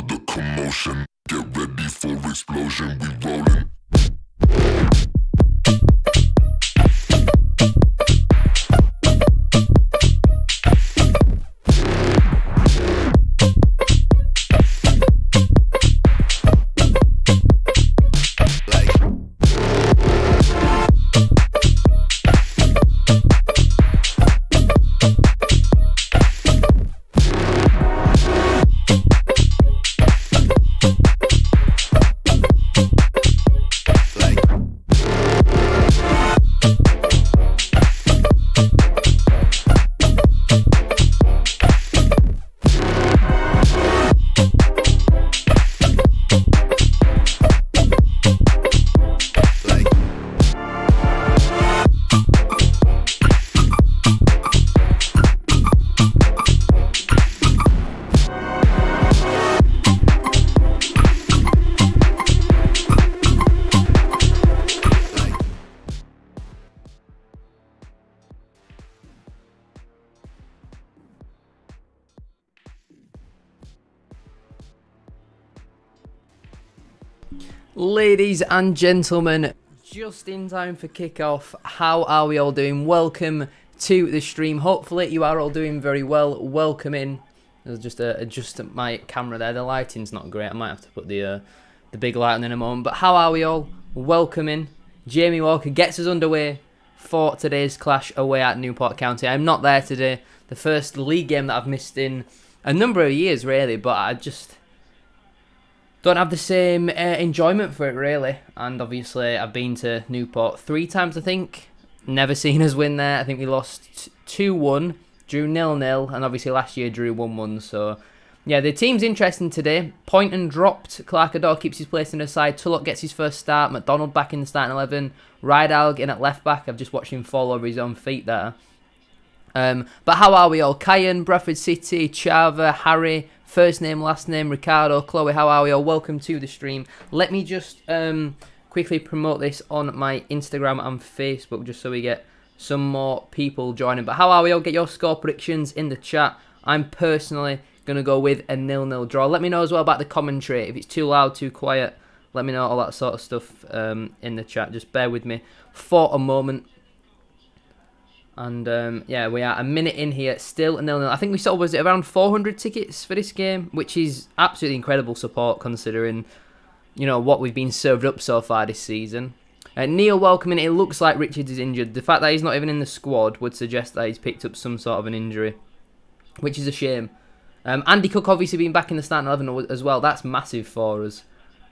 the commotion. Get ready for explosion, we rollin'. Ladies and gentlemen, just in time for kickoff. How are we all doing? Welcome to the stream. Hopefully you are all doing very well. Welcome in. I'll just adjust my camera there. The lighting's not great. I might have to put the big light on in a moment. But how are we all? Welcome in. Jamie Walker gets us underway for today's clash away at Newport County. I'm not there today. The first league game that I've missed in a number of years, really. But I just don't have the same enjoyment for it, really. And obviously, I've been to Newport 3 times, I think. Never seen us win there. I think we lost 2-1, drew 0-0, and obviously last year drew 1-1. So, yeah, the team's interesting today. Poynton dropped. Clark-Adore keeps his place in the side. Tulloch gets his first start. McDonald back in the starting 11. Rydalg in at left back. I've just watched him fall over his own feet there. But how are we all? Kyan, Bradford City, Chava, Harry, first name, last name, Ricardo, Chloe, how are we all? Welcome to the stream. Let me just quickly promote this on my Instagram and Facebook just so we get some more people joining. But how are we all? Get your score predictions in the chat. I'm personally going to go with a 0-0 draw. Let me know as well about the commentary. If it's too loud, too quiet, let me know all that sort of stuff in the chat. Just bear with me for a moment. And yeah, we are a minute in here, still 0-0. I think we sold, was it around 400 tickets for this game, which is absolutely incredible support considering, you know, what we've been served up so far this season. Neil welcoming. It looks like Richards is injured. The fact that he's not even in the squad would suggest that he's picked up some sort of an injury, which is a shame. Andy Cook obviously being back in the starting 11 as well. That's massive for us.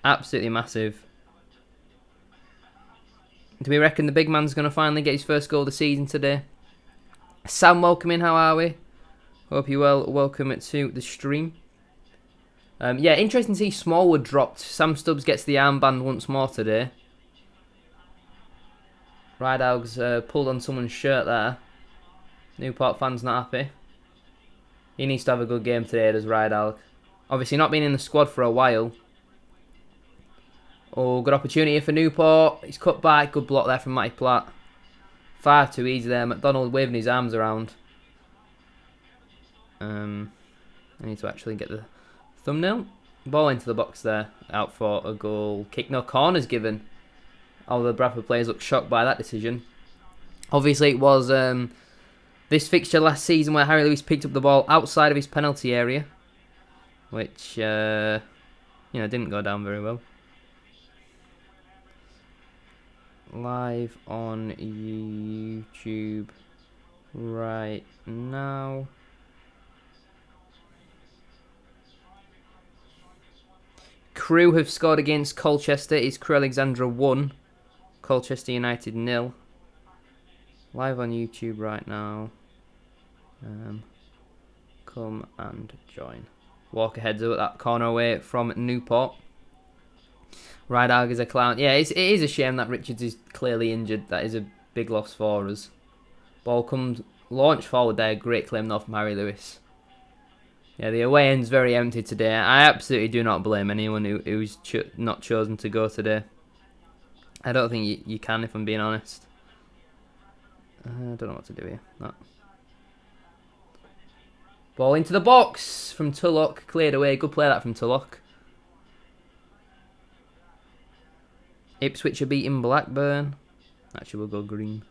Absolutely massive. Do we reckon the big man's going to finally get his first goal of the season today? Sam, welcome in. How are we? Hope you're well. Welcome to the stream. Yeah, interesting to see Smallwood dropped. Sam Stubbs gets the armband once more today. Rydalg's pulled on someone's shirt there. Newport fans not happy. He needs to have a good game today, does Rydalg. Obviously not been in the squad for a while. Oh, good opportunity for Newport. He's cut back. Good block there from Matty Platt. Far too easy there. McDonald waving his arms around. I need to actually get the thumbnail. Ball into the box there. Out for a goal. Kick, no corners given. All the Bradford players look shocked by that decision. Obviously it was this fixture last season where Harry Lewis picked up the ball outside of his penalty area. Which, you know, didn't go down very well. Live on YouTube right now. Crew have scored against Colchester. It's Crew Alexandra 1, Colchester United 0. Live on YouTube right now. Come and join. Walker heads up that corner away from Newport. Rydalg is a clown. Yeah, it is a shame that Richards is clearly injured. That is a big loss for us. Ball comes, launched forward there. Great claim though from Harry Lewis. Yeah, the away end's very empty today. I absolutely do not blame anyone who's not chosen to go today. I don't think you can, if I'm being honest. I don't know what to do here. No. Ball into the box from Tulloch. Cleared away. Good play that from Tulloch. Ipswich are beating Blackburn. Actually, we'll go green.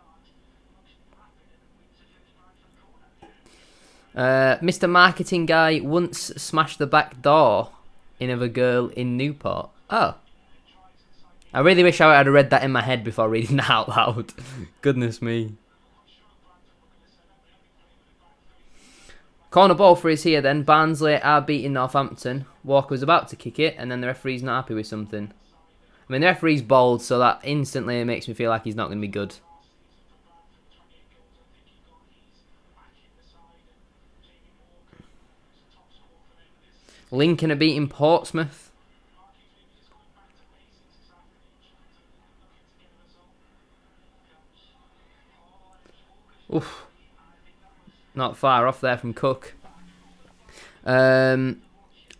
Mr. Marketing Guy once smashed the back door in of a girl in Newport. Oh. I really wish I had read that in my head before reading that out loud. Goodness me. Corner ball for us here then. Barnsley are beating Northampton. Walker was about to kick it, and then the referee's not happy with something. I mean, the referee's bold, so that instantly makes me feel like he's not going to be good. Lincoln are beating Portsmouth. Oof. Not far off there from Cook. How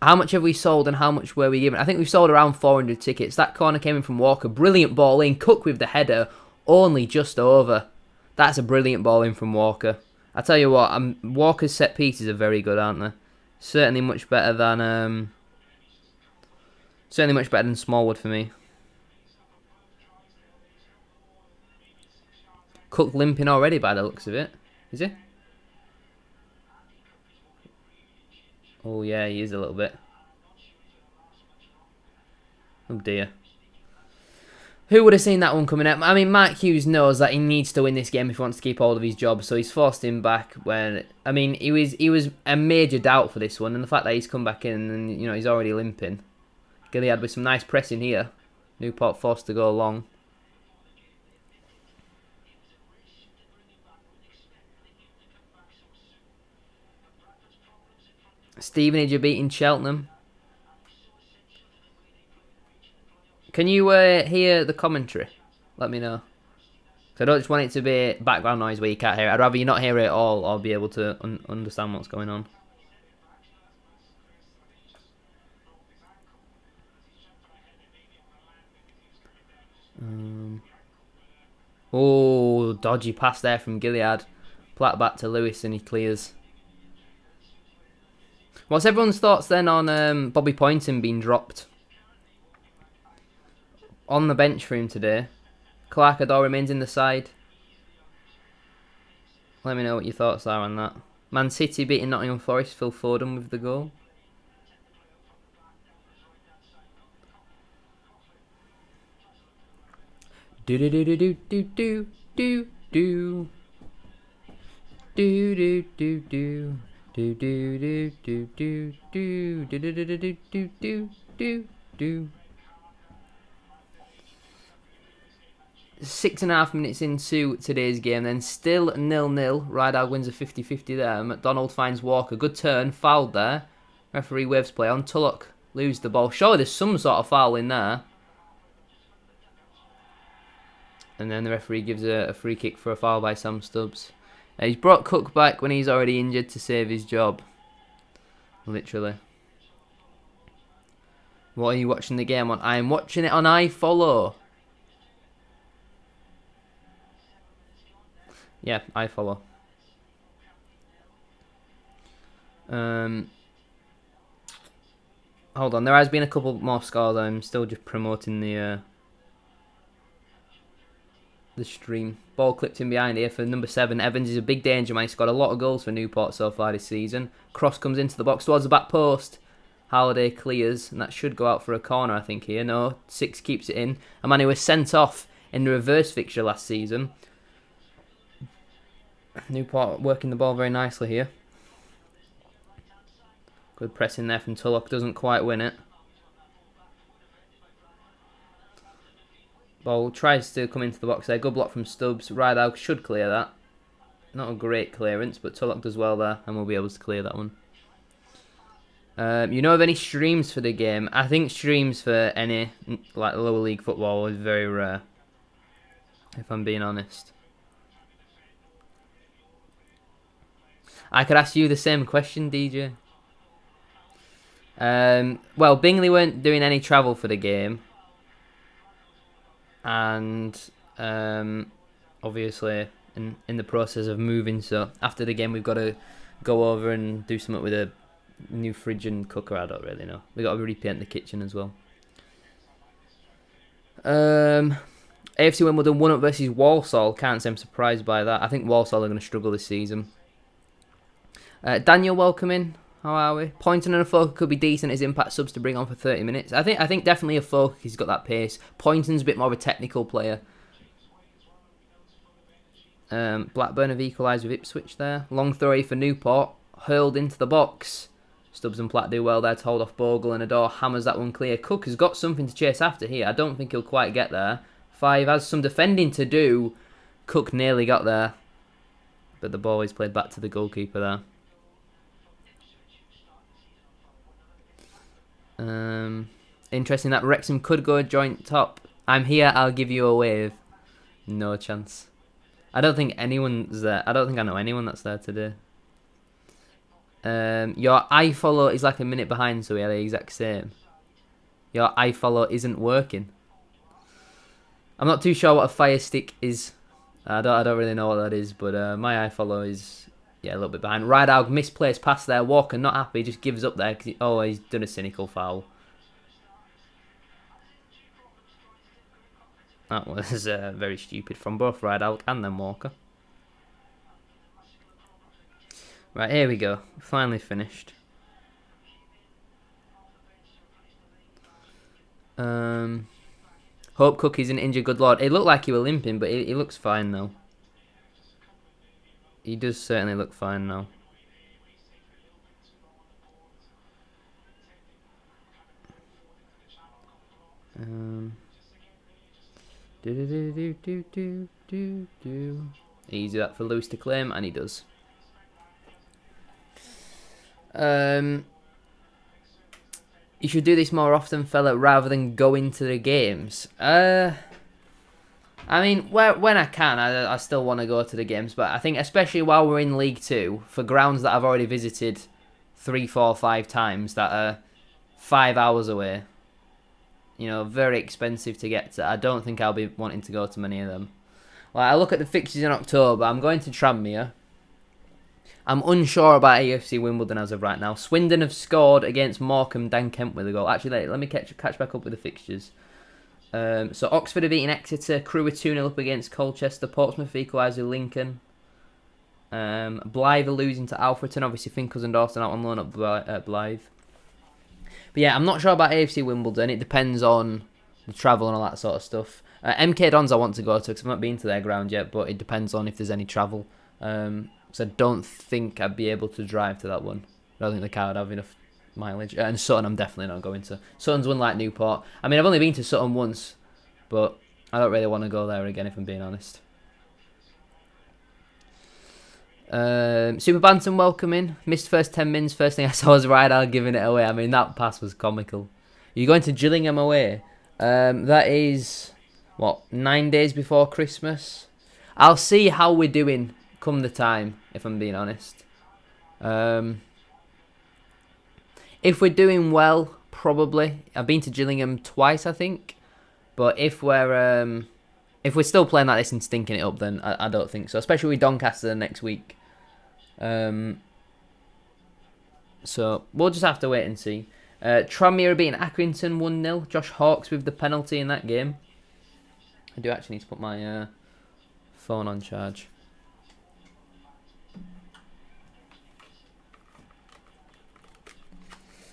much have we sold and how much were we given? I think we've sold around 400 tickets. That corner came in from Walker. Brilliant ball in. Cook with the header. Only just over. That's a brilliant ball in from Walker. I tell you what, Walker's set pieces are very good, aren't they? Certainly much better than Smallwood for me. Cook limping already by the looks of it. Is he? Oh yeah, he is a little bit. Oh dear. Who would have seen that one coming up? I mean, Mark Hughes knows that he needs to win this game if he wants to keep hold of his job, so he's forced him back when... I mean, he was a major doubt for this one, and the fact that he's come back in and, you know, he's already limping. Gilead with some nice pressing here. Newport forced to go long. Stevenage are beating Cheltenham. Can you hear the commentary? Let me know. So I don't just want it to be background noise where you can't hear it. I'd rather you not hear it at all or be able to understand what's going on. Oh, dodgy pass there from Gilead. Platt back to Lewis and he clears. What's everyone's thoughts then on Bobby Poynton being dropped? On the bench for him today. Clark Adore remains in the side. Let me know what your thoughts are on that. Man City beating Nottingham Forest. Phil Foden with the goal. Do do do do do do do do do do do do do. Do do do do do do do do do do do do do do. 6.5 minutes into today's game, then still 0-0. Rydal wins a 50-50 there. McDonald finds Walker. Good turn, fouled there. Referee waves play on. Tulloch lose the ball. Surely there's some sort of foul in there. And then the referee gives a free kick for a foul by Sam Stubbs. He's brought Cook back when he's already injured to save his job. Literally. What are you watching the game on? I am watching it on iFollow. Yeah, iFollow. Hold on, there has been a couple more scores. I'm still just promoting the stream. Ball clipped in behind here for number 7. Evans is a big danger man. He's scored a lot of goals for Newport so far this season. Cross comes into the box towards the back post. Halliday clears, and that should go out for a corner, I think, here. No, 6 keeps it in. A man who was sent off in the reverse fixture last season. Newport working the ball very nicely here. Good pressing there from Tulloch. Doesn't quite win it. Ball tries to come into the box there. Good block from Stubbs. Rydal should clear that. Not a great clearance, but Tulloch does well there, and we'll be able to clear that one. You know of any streams for the game? I think streams for any like lower league football is very rare, if I'm being honest. I could ask you the same question, DJ. Well, Bingley weren't doing any travel for the game. And obviously in the process of moving, so after the game we've got to go over and do something with a new fridge and cooker. I don't really know. We've got to repaint the kitchen as well. AFC Wimbledon 1-up versus Walsall. Can't say I'm surprised by that. I think Walsall are going to struggle this season. Daniel, welcome in. How are we? Poynton and a Folk could be decent as impact subs to bring on for 30 minutes. I think definitely a Folk, he's got that pace. Poynton's a bit more of a technical player. Blackburn have equalised with Ipswich there. Long throw for Newport. Hurled into the box. Stubbs and Platt do well there to hold off Bogle, and Adore hammers that one clear. Cook has got something to chase after here. I don't think he'll quite get there. Five has some defending to do. Cook nearly got there. But the ball is played back to the goalkeeper there. Interesting that Wrexham could go joint top. I'm here, I'll give you a wave. No chance. I don't think anyone's there. I don't think I know anyone that's there today. Your iFollow is like a minute behind, so we are the exact same. Your iFollow isn't working. I'm not too sure what a Fire Stick is. I don't really know what that is, but my iFollow is a little bit behind. Rideout misplaced pass there. Walker not happy, just gives up there because he's done a cynical foul. That was very stupid from both Rideout and then Walker. Right, here we go. Finally finished. Hope Cook is an injured good lord. It looked like he was limping, but he looks fine now. He does certainly look fine now. Easy that for Lewis to claim, and he does. You should do this more often, fella, rather than go into the games. I mean, when I can, I still want to go to the games, but I think especially while we're in League 2, for grounds that I've already visited 3, 4, 5 times that are 5 hours away, you know, very expensive to get to, I don't think I'll be wanting to go to many of them. Like, I look at the fixtures in October, I'm going to Tranmere. I'm unsure about AFC Wimbledon as of right now. Swindon have scored against Morecambe, Dan Kemp with a goal. Actually, let me catch back up with the fixtures. So Oxford have beaten Exeter, Crewe are 2-0 up against Colchester, Portsmouth equalised with Lincoln. Blythe are losing to Alfreton, obviously Finkles and Dawson out on loan at Blythe. But yeah, I'm not sure about AFC Wimbledon. It depends on the travel and all that sort of stuff. MK Dons I want to go to because I've not been to their ground yet, but it depends on if there's any travel. So I don't think I'd be able to drive to that one. I don't think the car would have enough mileage. And Sutton I'm definitely not going to. Sutton's one like Newport. I mean, I've only been to Sutton once, but I don't really want to go there again if I'm being honest. Super Bantam, welcome in. Missed first 10 mins. First thing I saw was Rydal giving it away. I mean, that pass was comical. You're going to Gillingham away. That is, 9 days before Christmas? I'll see how we're doing come the time, if I'm being honest. If we're doing well, probably. I've been to Gillingham twice, I think. But if we're still playing like this and stinking it up, then I don't think so. Especially with Doncaster next week. So we'll just have to wait and see. Tranmere beating Accrington 1-0. Josh Hawkes with the penalty in that game. I do actually need to put my phone on charge.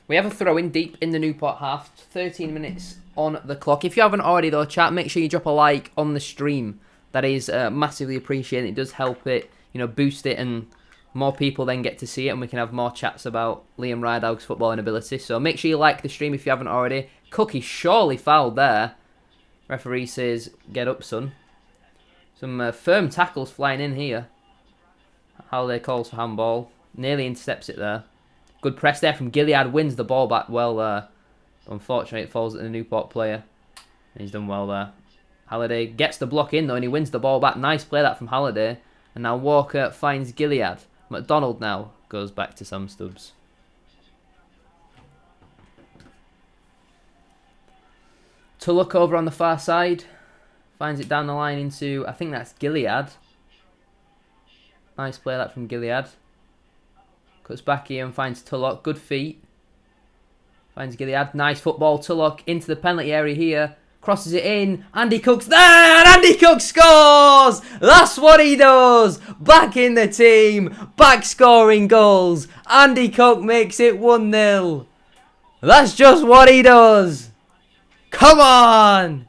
We have a throw-in deep in the Newport half. 13 minutes on the clock. If you haven't already, though, chat, make sure you drop a like on the stream. That is massively appreciated. It does help it, boost it, and more people then get to see it, and we can have more chats about Liam Rideout's footballing ability. So make sure you like the stream if you haven't already. Cookie surely fouled there. Referee says, get up, son. Some firm tackles flying in here. Halliday calls for handball. Nearly intercepts it there. Good press there from Gilead. Wins the ball back well there. Unfortunately, it falls at the Newport player. And he's done well there. Halliday gets the block in though, and he wins the ball back. Nice play that from Halliday. And now Walker finds Gilead. McDonald now goes back to Sam Stubbs. To look over on the far side. Finds it down the line into, I think that's Gilead. Nice play that from Gilead. Cuts back here and finds Tulloch. Good feet. Finds Gilead. Nice football. Tulloch into the penalty area here. crosses it in. Andy Cook's there, and Andy Cook scores! That's what he does! Back in the team, back scoring goals. Andy Cook makes it 1-0. That's just what he does. Come on!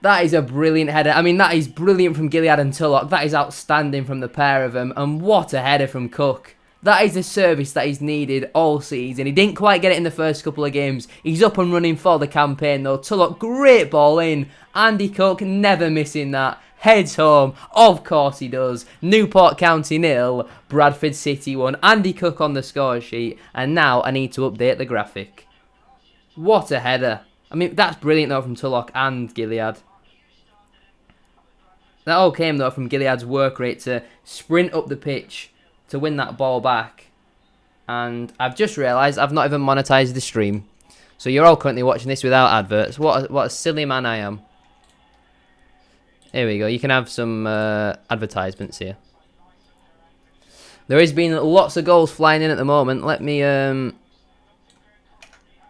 That is a brilliant header. I mean, that is brilliant from Gilead and Tulloch. That is outstanding from the pair of them. And what a header from Cook. That is the service that he's needed all season. He didn't quite get it in the first couple of games. He's up and running for the campaign though. Tulloch, great ball in. Andy Cook never missing that. Heads home. Of course he does. Newport County 0. Bradford City 1. Andy Cook on the score sheet. And now I need to update the graphic. What a header. I mean, that's brilliant though from Tulloch and Gilead. That all came though from Gilead's work rate to sprint up the pitch to win that ball back. And I've just realised I've not even monetised the stream. So you're all currently watching this without adverts. What a silly man I am. Here we go. You can have some advertisements here. There has been lots of goals flying in at the moment. Let me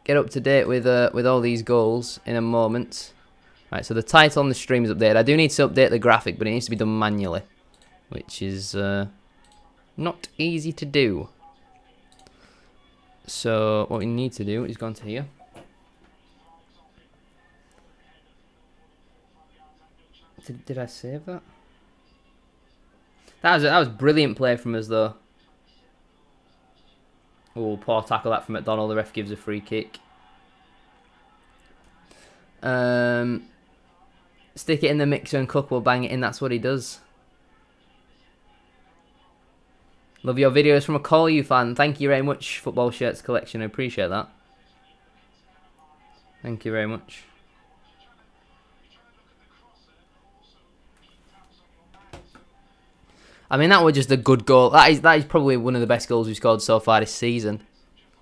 get up to date with all these goals in a moment. Right, so the title on the stream is updated. I do need to update the graphic, but it needs to be done manually, which is not easy to do. So what we need to do is go into here. Did I save that? That was brilliant play from us though. Oh, poor tackle that from McDonald. The ref gives a free kick. Stick it in the mixer and Cook will bang it in. That's what he does. Love your videos from a Call You fan. Thank you very much, Football Shirts Collection. I appreciate that. Thank you very much. I mean, that was just a good goal. That is probably one of the best goals we've scored so far this season.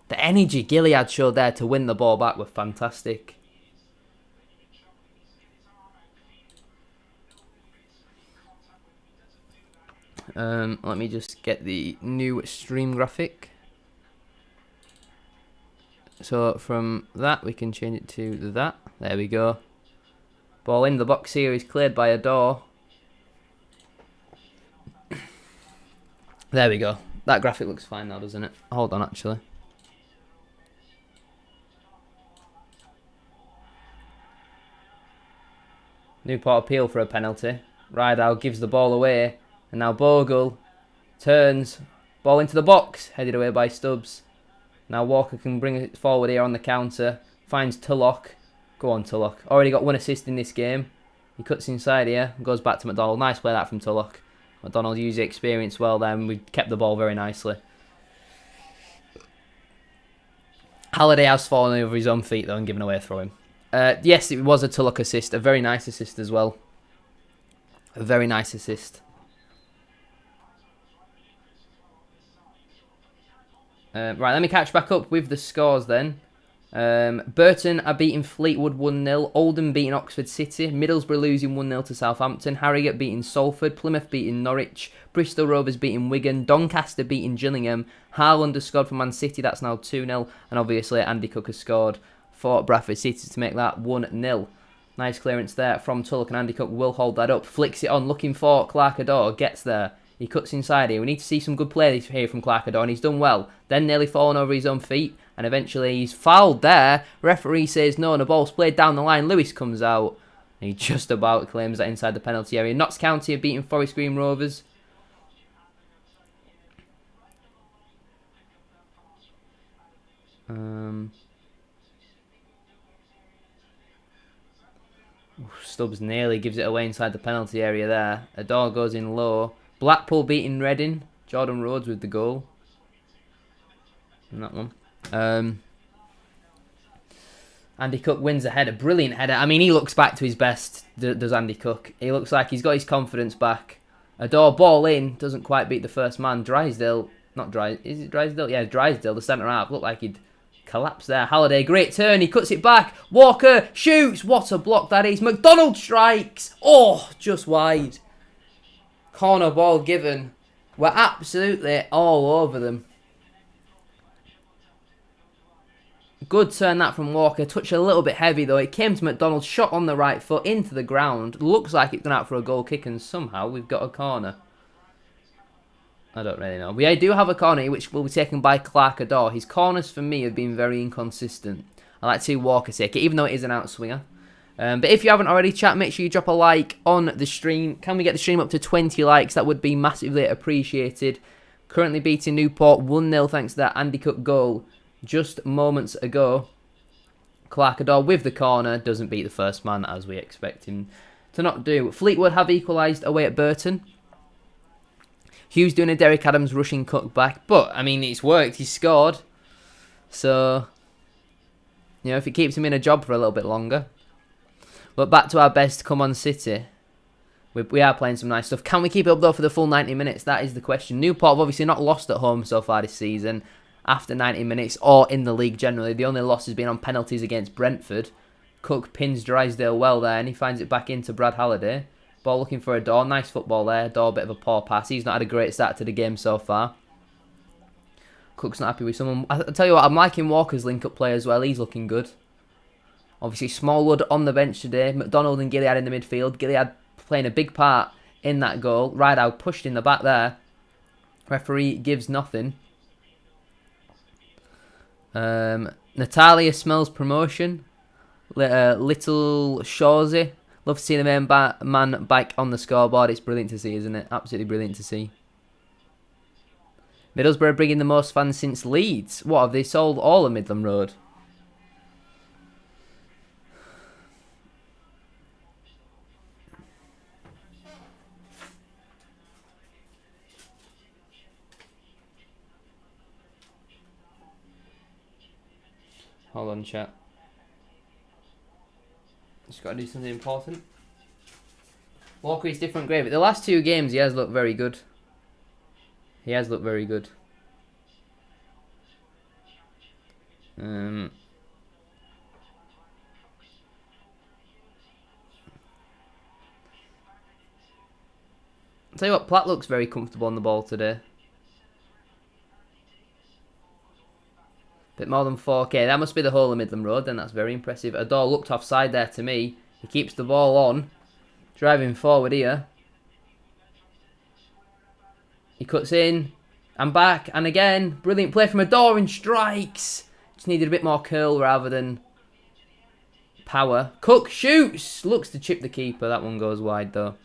The energy Gilead showed there to win the ball back was fantastic. Let me just get the new stream graphic. So from that we can change it to that. There we go. Ball in the box here is cleared by a door. There we go. That graphic looks fine now, doesn't it? Hold on, actually. Newport appeal for a penalty. Rydell gives the ball away. And now Bogle turns. Ball into the box. Headed away by Stubbs. Now Walker can bring it forward here on the counter. Finds Tulloch. Go on, Tulloch. Already got one assist in this game. He cuts inside here. Goes back to McDonald. Nice play that from Tulloch. McDonald used the experience well then. We kept the ball very nicely. Halliday has fallen over his own feet though and given away a throw in. Yes, it was a Tulloch assist. A very nice assist as well. A very nice assist. Right, let me catch back up with the scores then. Burton are beating Fleetwood 1-0. Oldham beating Oxford City. Middlesbrough losing 1-0 to Southampton. Harrogate beating Salford. Plymouth beating Norwich. Bristol Rovers beating Wigan. Doncaster beating Gillingham. Haaland has scored for Man City. That's now 2-0. And obviously Andy Cook has scored for Bradford City to make that 1-0. Nice clearance there from Tulloch, and Andy Cook will hold that up. Flicks it on, looking for Clark-Adore. Gets there. He cuts inside here. We need to see some good play here from Clark-Adore, and he's done well. Then nearly fallen over his own feet, and eventually he's fouled there. Referee says no, and the ball's played down the line. Lewis comes out, and he just about claims that inside the penalty area. Notts County are beating Forest Green Rovers. Stubbs nearly gives it away inside the penalty area there. Adore goes in low. Blackpool beating Reading. Jordan Rhodes with the goal. In that one. Andy Cook wins a header. Brilliant header. I mean, he looks back to his best, does Andy Cook. He looks like he's got his confidence back. Adore ball in. Doesn't quite beat the first man. Drysdale. Not Drysdale. Is it Drysdale? Yeah, Drysdale, the centre half. Looked like he'd collapse there. Halliday, great turn. He cuts it back. Walker shoots. What a block that is. McDonald strikes. Oh, just wide. Corner ball given. We're absolutely all over them. Good turn that from Walker. Touch a little bit heavy though. It came to McDonald. Shot on the right foot into the ground. Looks like it's gone out for a goal kick, and somehow we've got a corner. I don't really know. We do have a corner which will be taken by Clark-Adore. His corners for me have been very inconsistent. I like to see Walker take it, even though it is an outswinger. But if you haven't already, chat, make sure you drop a like on the stream. Can we get the stream up to 20 likes? That would be massively appreciated. Currently beating Newport 1-0 thanks to that Andy Cook goal just moments ago. Clark-Adore with the corner doesn't beat the first man as we expect him to not do. Fleetwood have equalised away at Burton. Hughes doing a Derek Adams rushing Cook back. But, I mean, it's worked. He's scored. So, you know, if it keeps him in a job for a little bit longer. But back to our best. Come on, City. We are playing some nice stuff. Can we keep it up, though, for the full 90 minutes? That is the question. Newport have obviously not lost at home so far this season after 90 minutes or in the league generally. The only loss has been on penalties against Brentford. Cook pins Drysdale well there, and he finds it back into Brad Halliday. Ball looking for Adore. Nice football there. Adore, bit of a poor pass. He's not had a great start to the game so far. Cook's not happy with someone. I'll tell you what, I'm liking Walker's link-up play as well. He's looking good. Obviously, Smallwood on the bench today. McDonald and Gilead in the midfield. Gilead playing a big part in that goal. Rideout pushed in the back there. Referee gives nothing. Natalia smells promotion. Little Shawsey. Love to see the main man back on the scoreboard. It's brilliant to see, isn't it? Absolutely brilliant to see. Middlesbrough bringing the most fans since Leeds. What, have they sold all of Midland Road? Hold on, chat. Just got to do something important. Walker is different grade. But the last two games, he has looked very good. He has looked very good. I'll tell you what, Platt looks very comfortable on the ball today. Bit more than 4K. That must be the whole of Midland Road, then. That's very impressive. Adore looked offside there to me. He keeps the ball on. Driving forward here. He cuts in. And back. And again. Brilliant play from Adore and strikes. Just needed a bit more curl rather than power. Cook shoots. Looks to chip the keeper. That one goes wide though.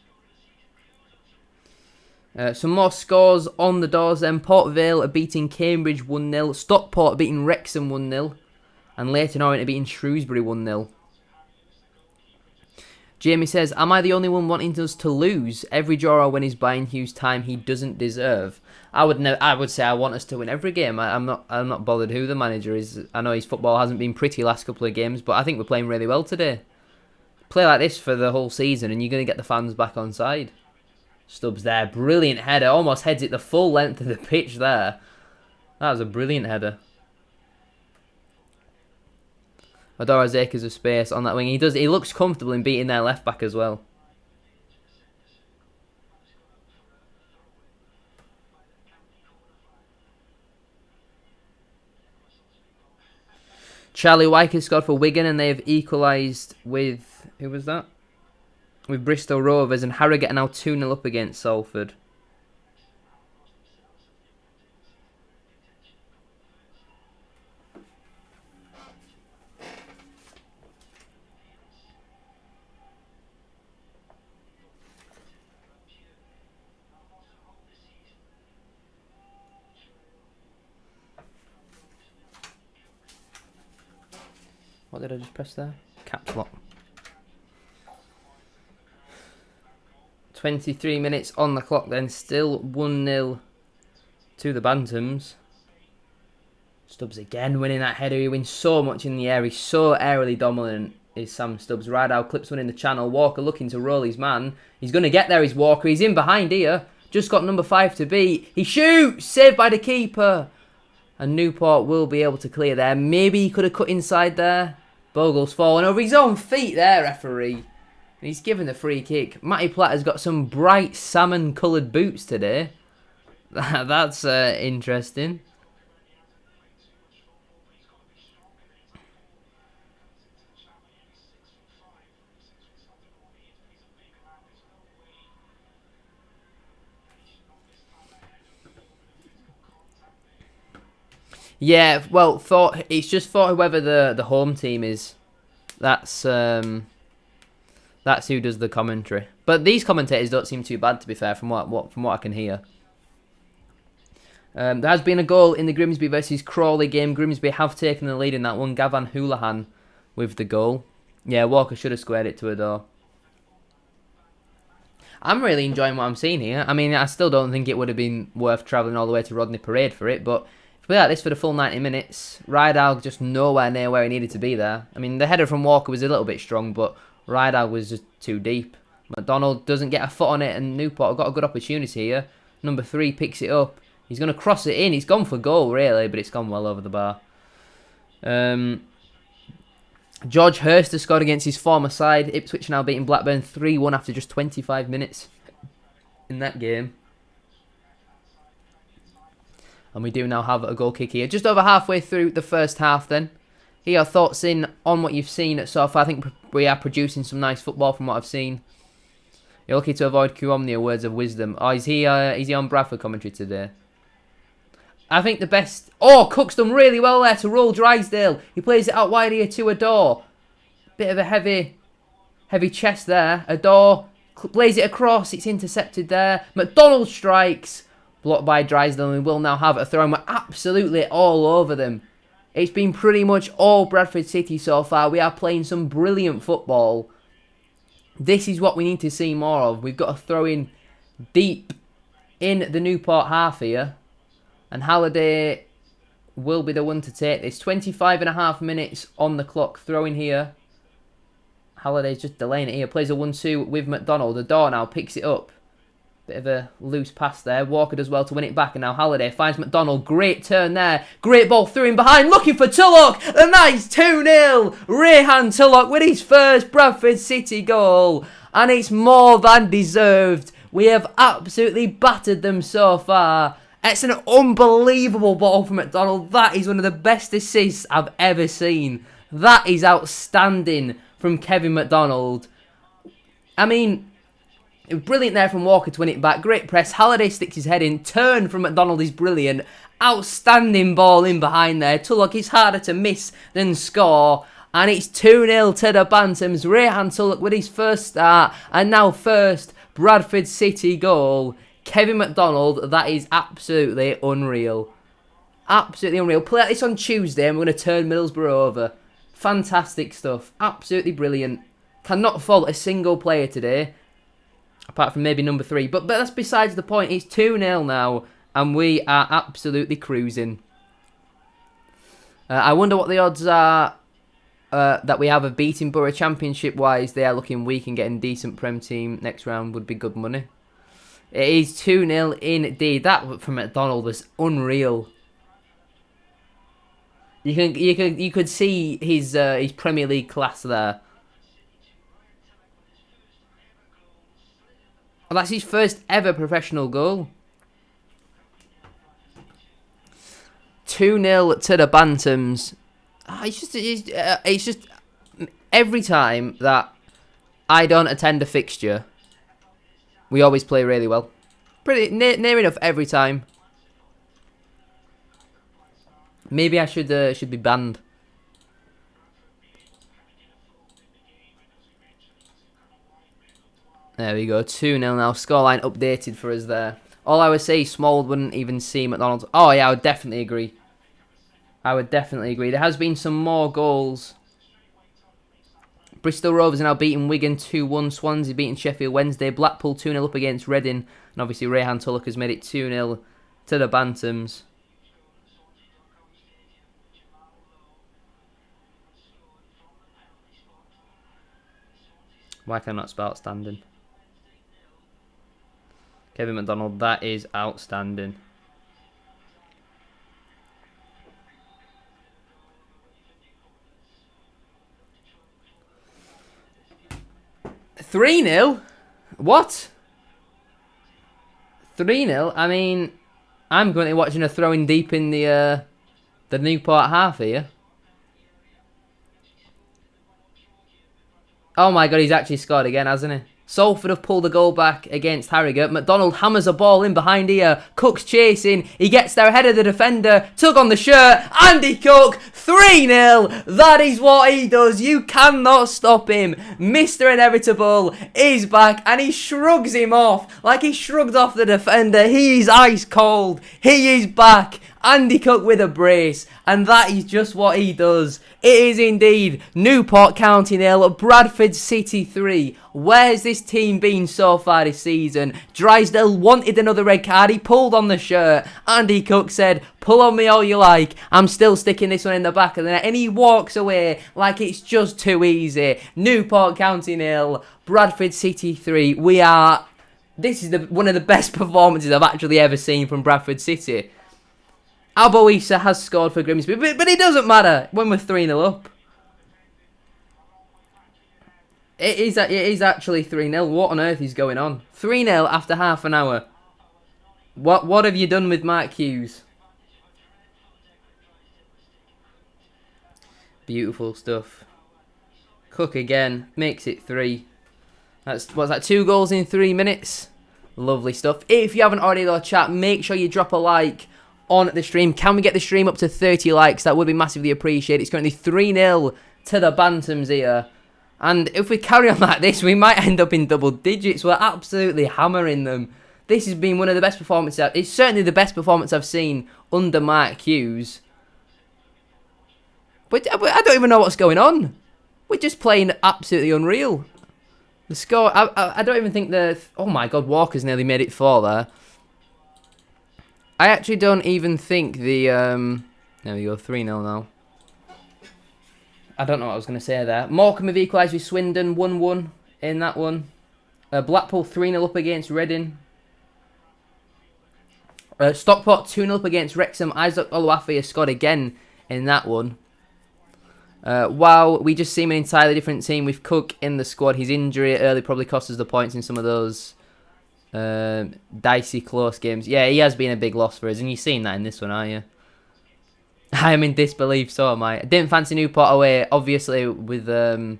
Some more scores on the doors then. Port Vale are beating Cambridge 1-0. Stockport are beating Wrexham 1-0. And Leyton Orient are beating Shrewsbury 1-0. Jamie says, am I the only one wanting us to lose? Every draw or win is buying Hughes time he doesn't deserve. I would say I want us to win every game. I'm not bothered who the manager is. I know his football hasn't been pretty last couple of games, but I think we're playing really well today. Play like this for the whole season and you're going to get the fans back on side. Stubbs there, brilliant header, almost heads it the full length of the pitch there. That was a brilliant header. Adore has acres of space on that wing. He looks comfortable in beating their left back as well. Charlie Wyke has scored for Wigan and they've equalised with, who was that? With Bristol Rovers, and Harrogate are now 2-0 up against Salford. What did I just press there? Caps lock. 23 minutes on the clock then, still 1-0 to the Bantams. Stubbs again winning that header. He wins so much in the air. He's so aerially dominant, is Sam Stubbs. Rideout clips one in the channel. Walker looking to roll his man. He's going to get there, is Walker. He's in behind here. Just got number 5 to beat. He shoots! Saved by the keeper. And Newport will be able to clear there. Maybe he could have cut inside there. Bogle's fallen over his own feet there, referee. And he's given the free kick. Matty Platt has got some bright salmon-coloured boots today. That's interesting. Yeah, well, it's just for whoever the home team is. That's who does the commentary. But these commentators don't seem too bad, to be fair, from what I can hear. There has been a goal in the Grimsby versus Crawley game. Grimsby have taken the lead in that one. Gavan Houlihan with the goal. Yeah, Walker should have squared it to a door. I'm really enjoying what I'm seeing here. I mean, I still don't think it would have been worth travelling all the way to Rodney Parade for it, but if we like this for the full 90 minutes, Rydal just nowhere near where he needed to be there. I mean, the header from Walker was a little bit strong, but Rydal was just too deep. McDonald doesn't get a foot on it, and Newport have got a good opportunity here. Number 3 picks it up. He's going to cross it in. He's gone for goal, really, but it's gone well over the bar. George Hurst has scored against his former side. Ipswich now beating Blackburn 3-1 after just 25 minutes in that game. And we do now have a goal kick here. Just over halfway through the first half then. Here are thoughts in on what you've seen so far. I think we are producing some nice football from what I've seen. You're lucky to avoid Kuomnia words of wisdom. Oh, is he on Bradford commentary today? I think the best... Oh, Cook's done really well there to roll Drysdale. He plays it out wide here to Adore. Bit of a heavy chest there. Adore plays it across. It's intercepted there. McDonald strikes. Blocked by Drysdale, and we will now have a throw. And we're absolutely all over them. It's been pretty much all Bradford City so far. We are playing some brilliant football. This is what we need to see more of. We've got a throw in deep in the Newport half here. And Halliday will be the one to take this. 25.5 minutes on the clock. Throwing here. Halliday's just delaying it here. Plays a 1-2 with McDonald. Adore now picks it up. Bit of a loose pass there. Walker does well to win it back. And now Halliday finds McDonald. Great turn there. Great ball through in behind. Looking for Tulloch. A nice 2-0. Rayhan Tulloch with his first Bradford City goal. And it's more than deserved. We have absolutely battered them so far. It's an unbelievable ball from McDonald. That is one of the best assists I've ever seen. That is outstanding from Kevin McDonald. I mean, it was brilliant there from Walker to win it back. Great press. Halliday sticks his head in. Turn from McDonald is brilliant. Outstanding ball in behind there. Tulloch is harder to miss than score. And it's 2-0 to the Bantams. Rayhan Tulloch with his first start. And now first Bradford City goal. Kevin McDonald, that is absolutely unreal. Absolutely unreal. Play this on Tuesday and we're going to turn Middlesbrough over. Fantastic stuff. Absolutely brilliant. Cannot fault a single player today. Apart from maybe number 3. But that's besides the point. It's 2-0 now. And we are absolutely cruising. I wonder what the odds are that we have of beating Borough Championship-wise. They are looking weak and getting decent Prem team next round would be good money. It is 2-0 indeed. That from McDonald was unreal. You could see his Premier League class there. And that's his first ever professional goal. 2-0 to the Bantams. It's just every time that I don't attend a fixture, we always play really well. Pretty near enough every time. Maybe I should be banned. There we go. 2-0 now. Scoreline updated for us there. All I would say, Smold wouldn't even see McDonald's. Oh yeah, I would definitely agree. There has been some more goals. Bristol Rovers are now beating Wigan 2-1. Swansea beating Sheffield Wednesday. Blackpool 2-0 up against Reading. And obviously Rayhan Tulloch has made it 2-0 to the Bantams. Why can I not spell outstanding? Kevin McDonald, that is outstanding. $3-0? What? 3-0? I mean, I'm going to be watching a throwing deep in the Newport half here. Oh my god, he's actually scored again, hasn't he? Salford have pulled a goal back against Harrogate. McDonald hammers a ball in behind here. Cook's chasing. He gets there ahead of the defender. Tug on the shirt. Andy Cook, 3-0. That is what he does. You cannot stop him. Mr. Inevitable is back and he shrugs him off like he shrugged off the defender. He is ice cold. He is back. Andy Cook with a brace, and that is just what he does. It is indeed Newport County 0, Bradford City 3. Where's this team been so far this season? Drysdale wanted another red card, he pulled on the shirt. Andy Cook said, pull on me all you like, I'm still sticking this one in the back of the net, and he walks away like it's just too easy. Newport County 0, Bradford City 3. This is one of the best performances I've actually ever seen from Bradford City. Aboisa has scored for Grimsby, but it doesn't matter when we're 3-0 up. It is actually 3-0. What on earth is going on? 3-0 after half an hour. What have you done with Mark Hughes? Beautiful stuff. Cook again, makes it 3. What's that, 2 goals in 3 minutes? Lovely stuff. If you haven't already though, chat, make sure you drop a like on the stream. Can we get the stream up to 30 likes? That would be massively appreciated. It's currently 3-0 to the Bantams here. And if we carry on like this, we might end up in double digits. We're absolutely hammering them. This has been one of the best performances. It's certainly the best performance I've seen under Mark Hughes. But I don't even know what's going on. We're just playing absolutely unreal. The score, I don't even think oh my God, Walker's nearly made it 4 there. I actually don't even think there we go, 3-0 now. I don't know what I was going to say there. Morecambe have equalised with Swindon, 1-1 in that one. Blackpool 3-0 up against Reading. Stockport 2-0 up against Wrexham. Isaac Oluwafe has scored again in that one. Wow, we just seem an entirely different team with Cook in the squad. His injury early probably cost us the points in some of those dicey close games. Yeah, he has been a big loss for us, and you've seen that in this one, are you? I am in disbelief, so am I. I didn't fancy Newport away, obviously, with the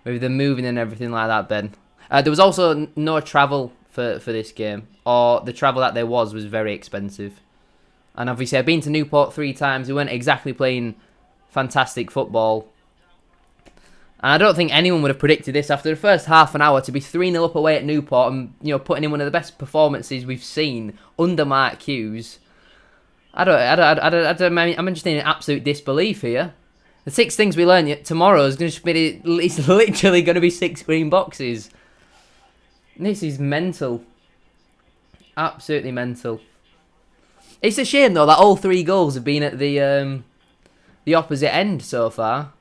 moving and everything like that, Ben. There was also no travel for this game, or the travel that there was very expensive. And obviously, I've been to Newport 3 times. We weren't exactly playing fantastic football. And I don't think anyone would have predicted this after the first half an hour to be 3-0 up away at Newport and, putting in one of the best performances we've seen under Mark Hughes. I'm just in absolute disbelief here. The 6 things we learn tomorrow is going to be, it's literally going to be 6 green boxes. This is mental. Absolutely mental. It's a shame though that all 3 goals have been at the opposite end so far.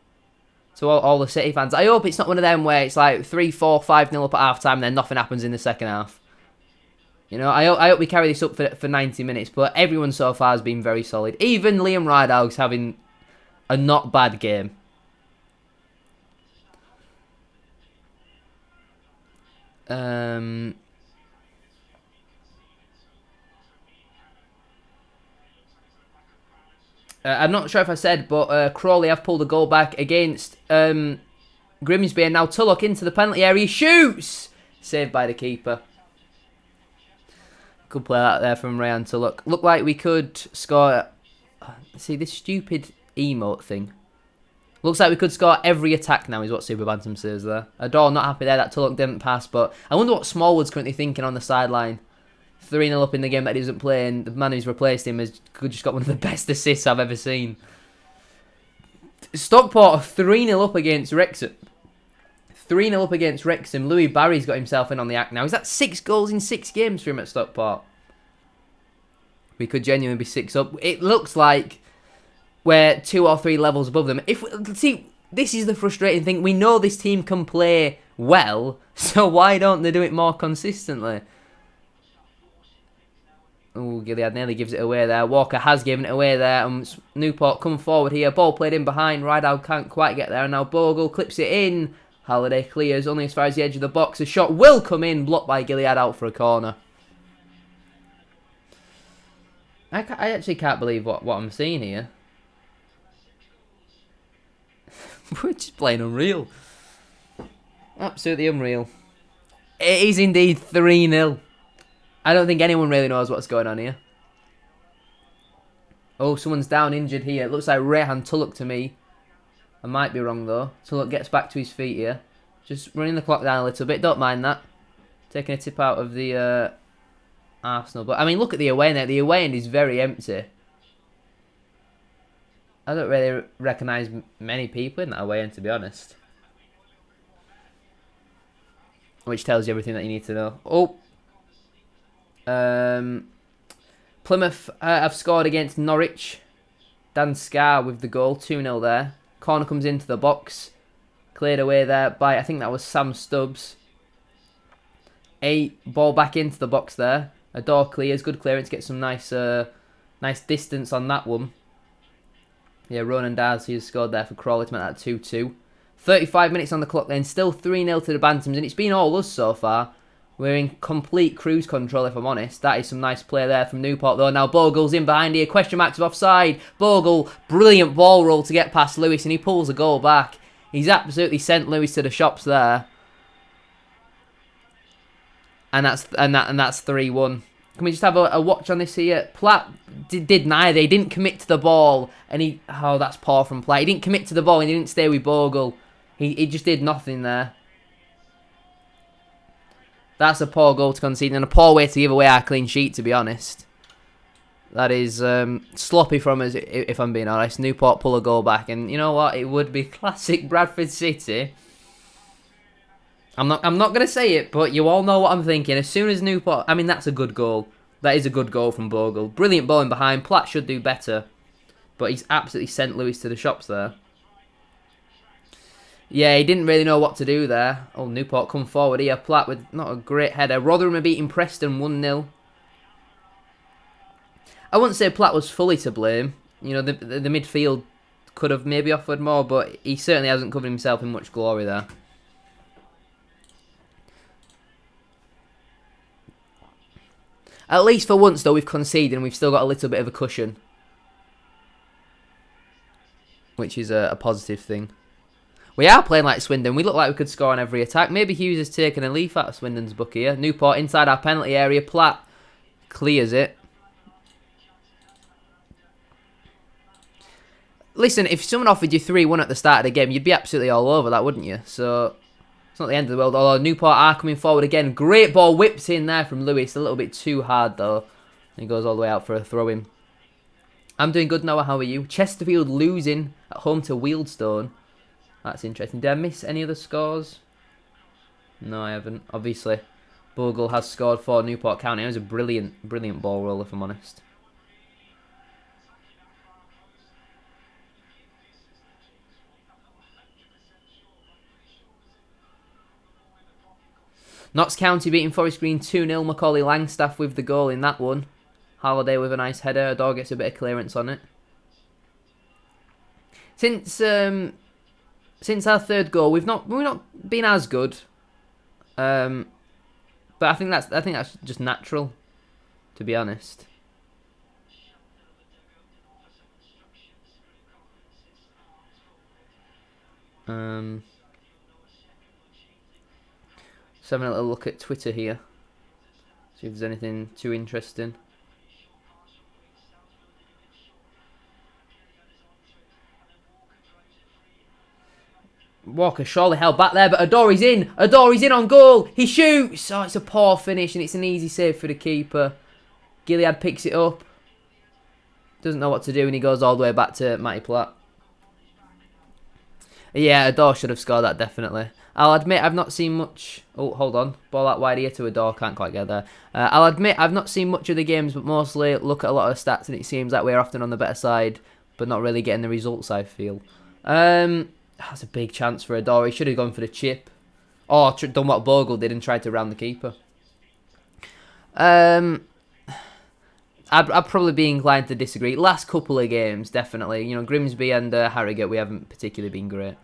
So all the City fans, I hope it's not one of them where it's like 3-4, 5-0 up at half time and then nothing happens in the second half. I hope we carry this up for 90 minutes, but everyone so far has been very solid. Even Liam Rideout's having a not bad game. I'm not sure if I said, but Crawley have pulled a goal back against Grimsby, and now Tulloch into the penalty area, shoots! Saved by the keeper. Good play out there from Ryan Tulloch. Looked like we could score. See this stupid emote thing. Looks like we could score every attack now, is what Super Bantam says there. Adore not happy there that Tulloch didn't pass, but I wonder what Smallwood's currently thinking on the sideline. 3-0 up in the game that he doesn't play, and the man who's replaced him has just got one of the best assists I've ever seen. Stockport 3-0 up against Wrexham. 3-0 up against Wrexham. Louis Barry's got himself in on the act now. Is that 6 goals in 6 games for him at Stockport? We could genuinely be 6 up. It looks like we're 2 or 3 levels above them. See, this is the frustrating thing. We know this team can play well, so why don't they do it more consistently? Oh, Gilead nearly gives it away there. Walker has given it away there. Newport come forward here. Ball played in behind. Rideout can't quite get there. And now Bogle clips it in. Halliday clears only as far as the edge of the box. The shot will come in. Blocked by Gilead out for a corner. I actually can't believe what I'm seeing here. We're just playing unreal. Absolutely unreal. It is indeed 3-0. I don't think anyone really knows what's going on here. Oh, someone's down injured here. It looks like Rehan Tulloch to me. I might be wrong though. Tulloch gets back to his feet here. Just running the clock down a little bit. Don't mind that. Taking a tip out of the Arsenal. But I mean, look at the away end. The away end is very empty. I don't really recognise many people in that away end, to be honest. Which tells you everything that you need to know. Oh. Plymouth have scored against Norwich. Dan Scarr with the goal. 2-0 there. Corner comes into the box. Cleared away there by, I think that was Sam Stubbs. Ball back into the box there. A door clears. Good clearance. Get some nice distance on that one. Yeah, Ronan Darcy has scored there for Crawley to make that 2-2. 35 minutes on the clock then. Still 3-0 to the Bantams. And it's been all us so far. We're in complete cruise control, if I'm honest. That is some nice play there from Newport, though. Now Bogle's in behind here. Question marks of offside. Bogle, brilliant ball roll to get past Lewis, and he pulls the goal back. He's absolutely sent Lewis to the shops there. And that's 3-1. Can we just have a watch on this here? Platt did neither. He didn't commit to the ball, and oh, that's poor from Platt. He didn't commit to the ball, and he didn't stay with Bogle. He just did nothing there. That's a poor goal to concede and a poor way to give away our clean sheet, to be honest. That is sloppy from us, if I'm being honest. Newport pull a goal back, and you know what? It would be classic Bradford City. I'm not going to say it, but you all know what I'm thinking. As soon as Newport... I mean, that's a good goal. That is a good goal from Bogle. Brilliant ball in behind. Platt should do better. But he's absolutely sent Lewis to the shops there. Yeah, he didn't really know what to do there. Oh, Newport come forward here. Platt with not a great header. Rotherham are beating Preston 1-0. I wouldn't say Platt was fully to blame. You know, the midfield could have maybe offered more, but he certainly hasn't covered himself in much glory there. At least for once, though, we've conceded and we've still got a little bit of a cushion. Which is a positive thing. We are playing like Swindon. We look like we could score on every attack. Maybe Hughes has taken a leaf out of Swindon's book here. Newport inside our penalty area. Platt clears it. Listen, if someone offered you 3-1 at the start of the game, you'd be absolutely all over that, wouldn't you? So, it's not the end of the world. Although Newport are coming forward again. Great ball whipped in there from Lewis. A little bit too hard, though. He goes all the way out for a throw-in. I'm doing good, Noah. How are you? Chesterfield losing at home to Wealdstone. That's interesting. Did I miss any other scores? No, I haven't. Obviously, Bogle has scored for Newport County. It was a brilliant ball roll, if I'm honest. Notts County beating Forest Green 2-0. Macaulay Langstaff with the goal in that one. Halliday with a nice header. Adore gets a bit of clearance on it. Since our third goal, we've not been as good, but I think that's just natural, to be honest. Just having a little look at Twitter here, see if there's anything too interesting. Walker surely held back there, but Adori's in. Adori's in on goal. He shoots. Oh, it's a poor finish, and it's an easy save for the keeper. Gilead picks it up. Doesn't know what to do, and he goes all the way back to Matty Platt. Yeah, Ador should have scored that, definitely. I'll admit I've not seen much... Oh, hold on. Ball out wide here to Ador. Can't quite get there. I'll admit I've not seen much of the games, but mostly look at a lot of the stats, and it seems like we're often on the better side, but not really getting the results, I feel. That's a big chance for Ador. He should have gone for the chip. Or done what Bogle did and tried to round the keeper. I'd probably be inclined to disagree. Last couple of games, definitely. You know, Grimsby and Harrogate, we haven't particularly been great.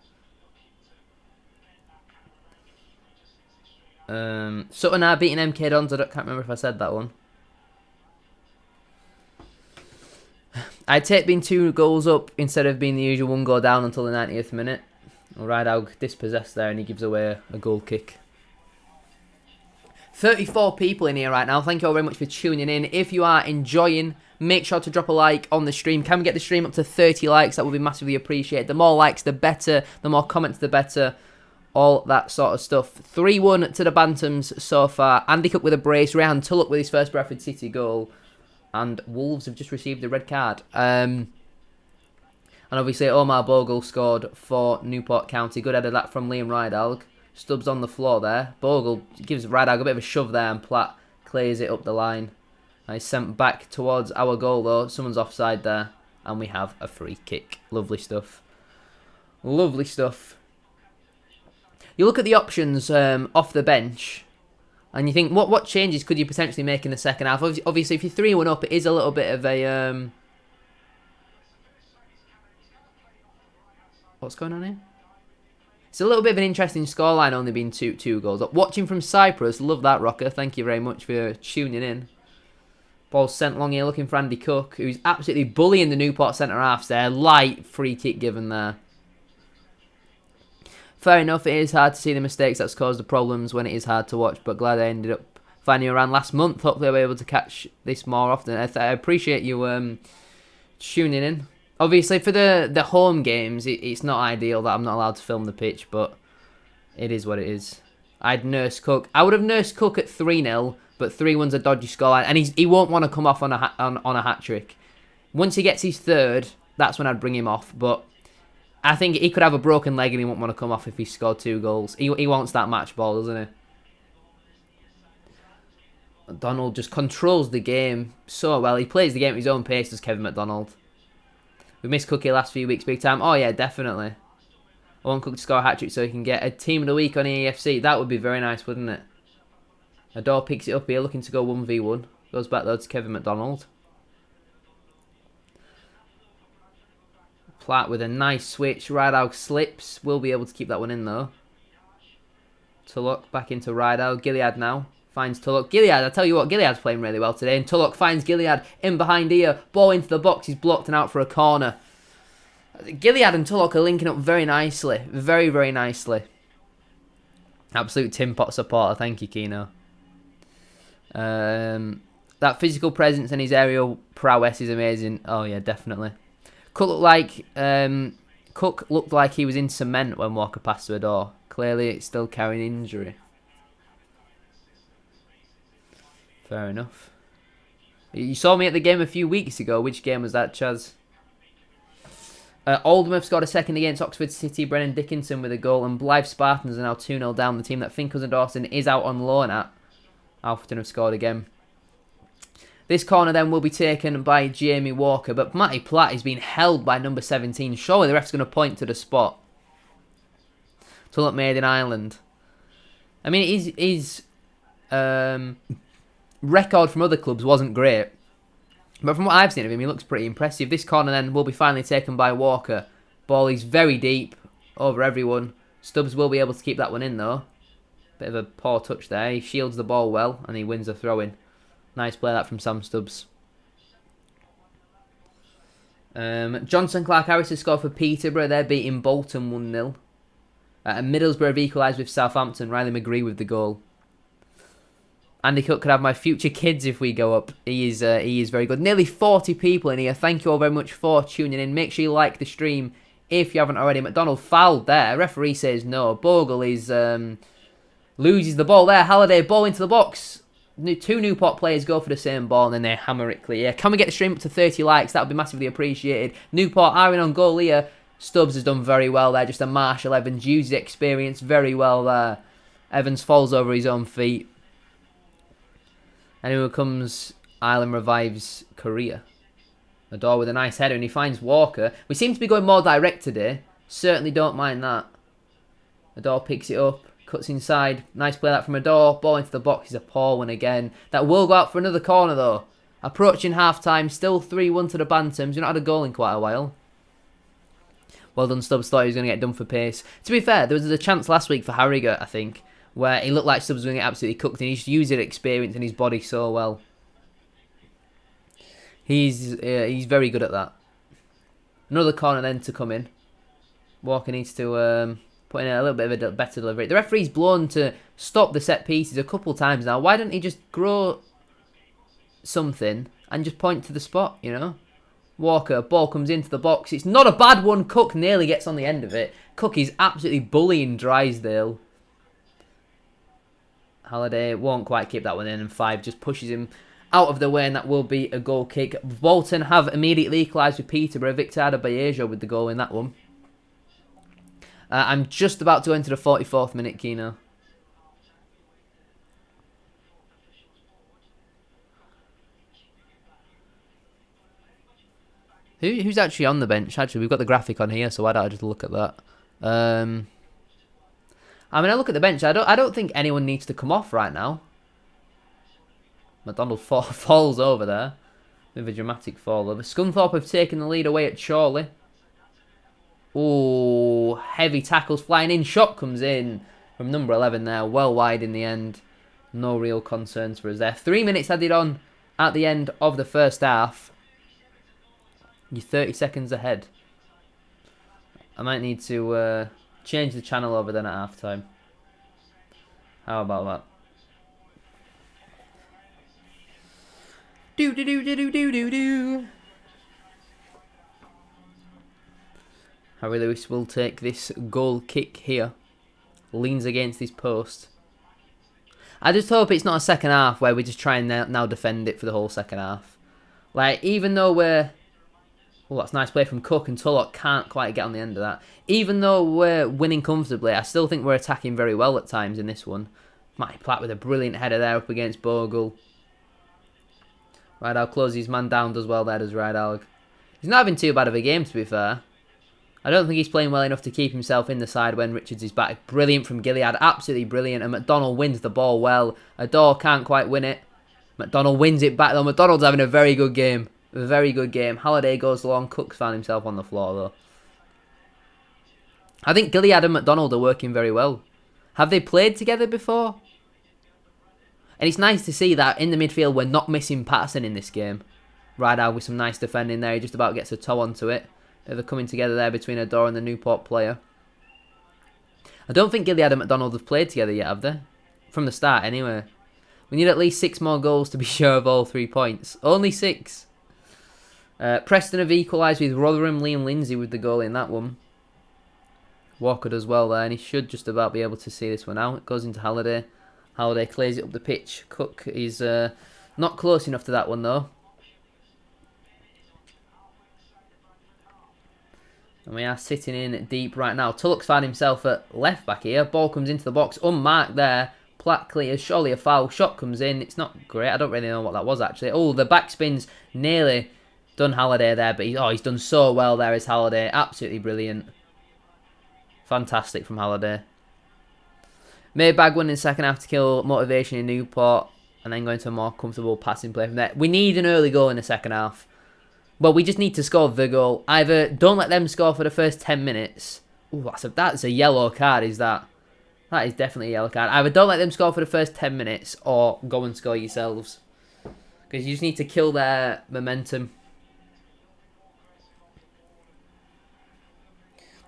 Sutton are beating MK Dons. I can't remember if I said that one. I'd take being 2 goals up instead of being the usual 1 goal down until the 90th minute. Rideout dispossessed there and he gives away a goal kick. 34 people in here right now. Thank you all very much for tuning in. If you are enjoying, make sure to drop a like on the stream. Can we get the stream up to 30 likes? That would be massively appreciated. The more likes, the better. The more comments, the better. All that sort of stuff. 3-1 to the Bantams so far. Andy Cook with a brace. Rehan Tulloch with his first Bradford City goal. And Wolves have just received a red card. And obviously Omar Bogle scored for Newport County. Good header that from Liam Rydalg. Stubbs on the floor there. Bogle gives Rydalg a bit of a shove there and Platt clears it up the line. And he's sent back towards our goal though. Someone's offside there. And we have a free kick. Lovely stuff. Lovely stuff. You look at the options off the bench, and you think, what changes could you potentially make in the second half? Obviously, if you're 3-1 up, it is a little bit of a... What's going on here? It's a little bit of an interesting scoreline, only being two goals up. Watching from Cyprus, love that, Rocker. Thank you very much for tuning in. Ball sent long here, looking for Andy Cook, who's absolutely bullying the Newport centre-halves there. Light free kick given there. Fair enough, it is hard to see the mistakes that's caused the problems when it is hard to watch, but glad I ended up finding you around last month. Hopefully I'll be able to catch this more often. I appreciate you tuning in. Obviously for the home games, it's not ideal that I'm not allowed to film the pitch, but it is what it is. I'd nurse Cook. I would have nursed Cook at 3-0, but 3-1's a dodgy scoreline, and he won't want to come off on a hat-trick. Once he gets his third, that's when I'd bring him off, but I think he could have a broken leg and he won't want to come off if he scored 2 goals. He wants that match ball, doesn't he? Donald just controls the game so well. He plays the game at his own pace, does Kevin McDonald. We missed Cookie last few weeks big time. Oh yeah, definitely. I want Cook to score a hat-trick so he can get a team of the week on EAFC. That would be very nice, wouldn't it? Adore picks it up here, looking to go 1v1. Goes back though to Kevin McDonald. Platt with a nice switch. Rydalg slips. Will be able to keep that one in though. Tulloch back into Rydalg. Gilead now. Finds Tulloch. Gilead, I tell you what, Gilead's playing really well today. And Tulloch finds Gilead in behind here. Ball into the box. He's blocked and out for a corner. Gilead and Tulloch are linking up very nicely. Very, very nicely. Absolute Tim Pot supporter. Thank you, Keno. That physical presence and his aerial prowess is amazing. Oh yeah, definitely. Cook looked like he was in cement when Walker passed to a door. Clearly, it's still carrying injury. Fair enough. You saw me at the game a few weeks ago. Which game was that, Chaz? Oldham have scored a second against Oxford City. Brennan Dickinson with a goal. And Blythe Spartans are now 2-0 down. The team that Finkles and Dawson is out on loan at. Alfreton have scored again. This corner then will be taken by Jamie Walker, but Matty Platt is being held by number 17. Surely the ref's going to point to the spot. Tulloch made in Ireland. I mean, his record from other clubs wasn't great, but from what I've seen of him, he looks pretty impressive. This corner then will be finally taken by Walker. Ball is very deep over everyone. Stubbs will be able to keep that one in though. Bit of a poor touch there. He shields the ball well and he wins the throw-in. Nice play that from Sam Stubbs. Johnson Clark Harris has scored for Peterborough. They're beating Bolton 1-0. And Middlesbrough have equalised with Southampton. Riley McGree with the goal. Andy Cook could have my future kids if we go up. He is very good. Nearly 40 people in here. Thank you all very much for tuning in. Make sure you like the stream if you haven't already. McDonald fouled there. Referee says no. Bogle is loses the ball there. Halliday, ball into the box. 2 Newport players go for the same ball and then they hammer it clear. Can we get the stream up to 30 likes? That would be massively appreciated. Newport are in on goal here. Stubbs has done very well there. Just a Marshall Evans. Uses experience very well there. Evans falls over his own feet. And here comes Ireland revives Korea. The door with a nice header and he finds Walker. We seem to be going more direct today. Certainly don't mind that. The door picks it up. Cuts inside. Nice play that from Adore. Ball into the box is a poor one again. That will go out for another corner though. Approaching half-time. Still 3-1 to the Bantams. We've not had a goal in quite a while. Well done, Stubbs. Thought he was going to get done for pace. To be fair, there was a chance last week for Harrogate, I think, where he looked like Stubbs was going to get absolutely cooked and he just used his experience and his body so well. He's very good at that. Another corner then to come in. Walker needs to putting in a little bit of a better delivery. The referee's blown to stop the set pieces a couple times now. Why don't he just grow something and just point to the spot, you know? Walker, ball comes into the box. It's not a bad one. Cook nearly gets on the end of it. Cook is absolutely bullying Drysdale. Halliday won't quite keep that one in, and 5 just pushes him out of the way, and that will be a goal kick. Bolton have immediately equalised with Peterborough. Victor Adebayejo with the goal in that one. I'm just about to enter the 44th minute, Keno. Who's actually on the bench? Actually, we've got the graphic on here, so why don't I just look at that? I mean, I look at the bench. I don't think anyone needs to come off right now. McDonald falls over there with a dramatic fall over. Scunthorpe have taken the lead away at Chorley. Oh, heavy tackles flying in. Shot comes in from number 11 there. Well wide in the end. No real concerns for us there. 3 minutes added on at the end of the first half. You're 30 seconds ahead. I might need to change the channel over then at half time. How about that? Do. Harry Lewis will take this goal kick here. Leans against his post. I just hope it's not a second half where we just try and now defend it for the whole second half. Like, even though we're... Oh, that's a nice play from Cook, and Tulloch can't quite get on the end of that. Even though we're winning comfortably, I still think we're attacking very well at times in this one. Matty Platt with a brilliant header there up against Bogle. Rydal closes his man down, does well there, does Rydal. He's not having too bad of a game, to be fair. I don't think he's playing well enough to keep himself in the side when Richards is back. Brilliant from Gilead, absolutely brilliant. And McDonald wins the ball well. Adore can't quite win it. McDonald wins it back though. McDonald's having a very good game. A very good game. Halliday goes along. Cook's found himself on the floor though. I think Gilead and McDonald are working very well. Have they played together before? And it's nice to see that in the midfield we're not missing Patterson in this game. Rydal with some nice defending there. He just about gets a toe onto it. They're coming together there between Adore and the Newport player. I don't think Gilead and McDonald have played together yet, have they? From the start, anyway. We need at least 6 more goals to be sure of all 3 points. Only 6. Preston have equalised with Rotherham. Liam Lindsay with the goal in that one. Walker does well there, and he should just about be able to see this one out. It goes into Halliday. Halliday clears it up the pitch. Cook is not close enough to that one, though. And we are sitting in deep right now. Tulloch's found himself at left back here. Ball comes into the box, unmarked there. Platt clears, surely a foul. Shot comes in. It's not great. I don't really know what that was, actually. Oh, the backspin's nearly done Halliday there, but he's done so well there as Halliday. Absolutely brilliant. Fantastic from Halliday. Made bag one in the second half to kill motivation in Newport, and then go into a more comfortable passing play from there. We need an early goal in the second half. Well, we just need to score the goal. Either don't let them score for the first 10 minutes. Ooh, that's a yellow card, is that? That is definitely a yellow card. Either don't let them score for the first 10 minutes, or go and score yourselves. Because you just need to kill their momentum.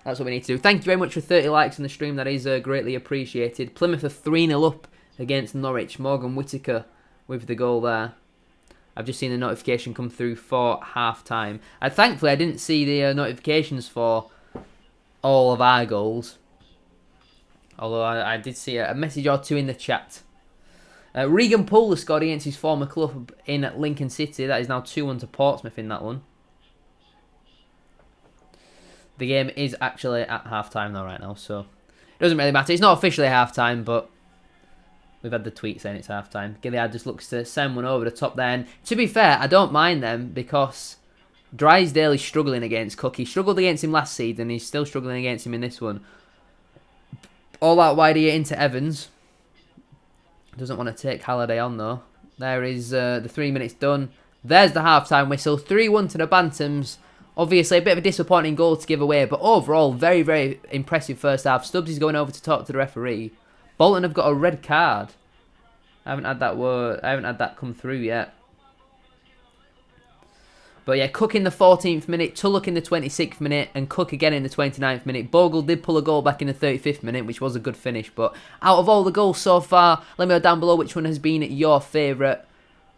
That's what we need to do. Thank you very much for 30 likes on the stream. That is greatly appreciated. Plymouth are 3-0 up against Norwich. Morgan Whittaker with the goal there. I've just seen the notification come through for half-time. Thankfully, I didn't see the notifications for all of our goals. Although I did see a message or two in the chat. Regan Poole scored against his former club in Lincoln City. That is now 2-1 to Portsmouth in that one. The game is actually at half-time though right now, so it doesn't really matter. It's not officially half-time, but we've had the tweet saying it's half-time. Gilead just looks to send one over the top there. And to be fair, I don't mind them because Drysdale is struggling against Cook. He struggled against him last season. He's still struggling against him in this one. All that wide here into Evans. Doesn't want to take Halliday on though. There is the 3 minutes done. There's the half-time whistle. 3-1 to the Bantams. Obviously, a bit of a disappointing goal to give away, but overall, very, very impressive first half. Stubbs is going over to talk to the referee. Bolton have got a red card. I haven't had that come through yet. But yeah, Cook in the 14th minute, Tulloch in the 26th minute, and Cook again in the 29th minute. Bogle did pull a goal back in the 35th minute, which was a good finish. But out of all the goals so far, let me know down below which one has been your favourite.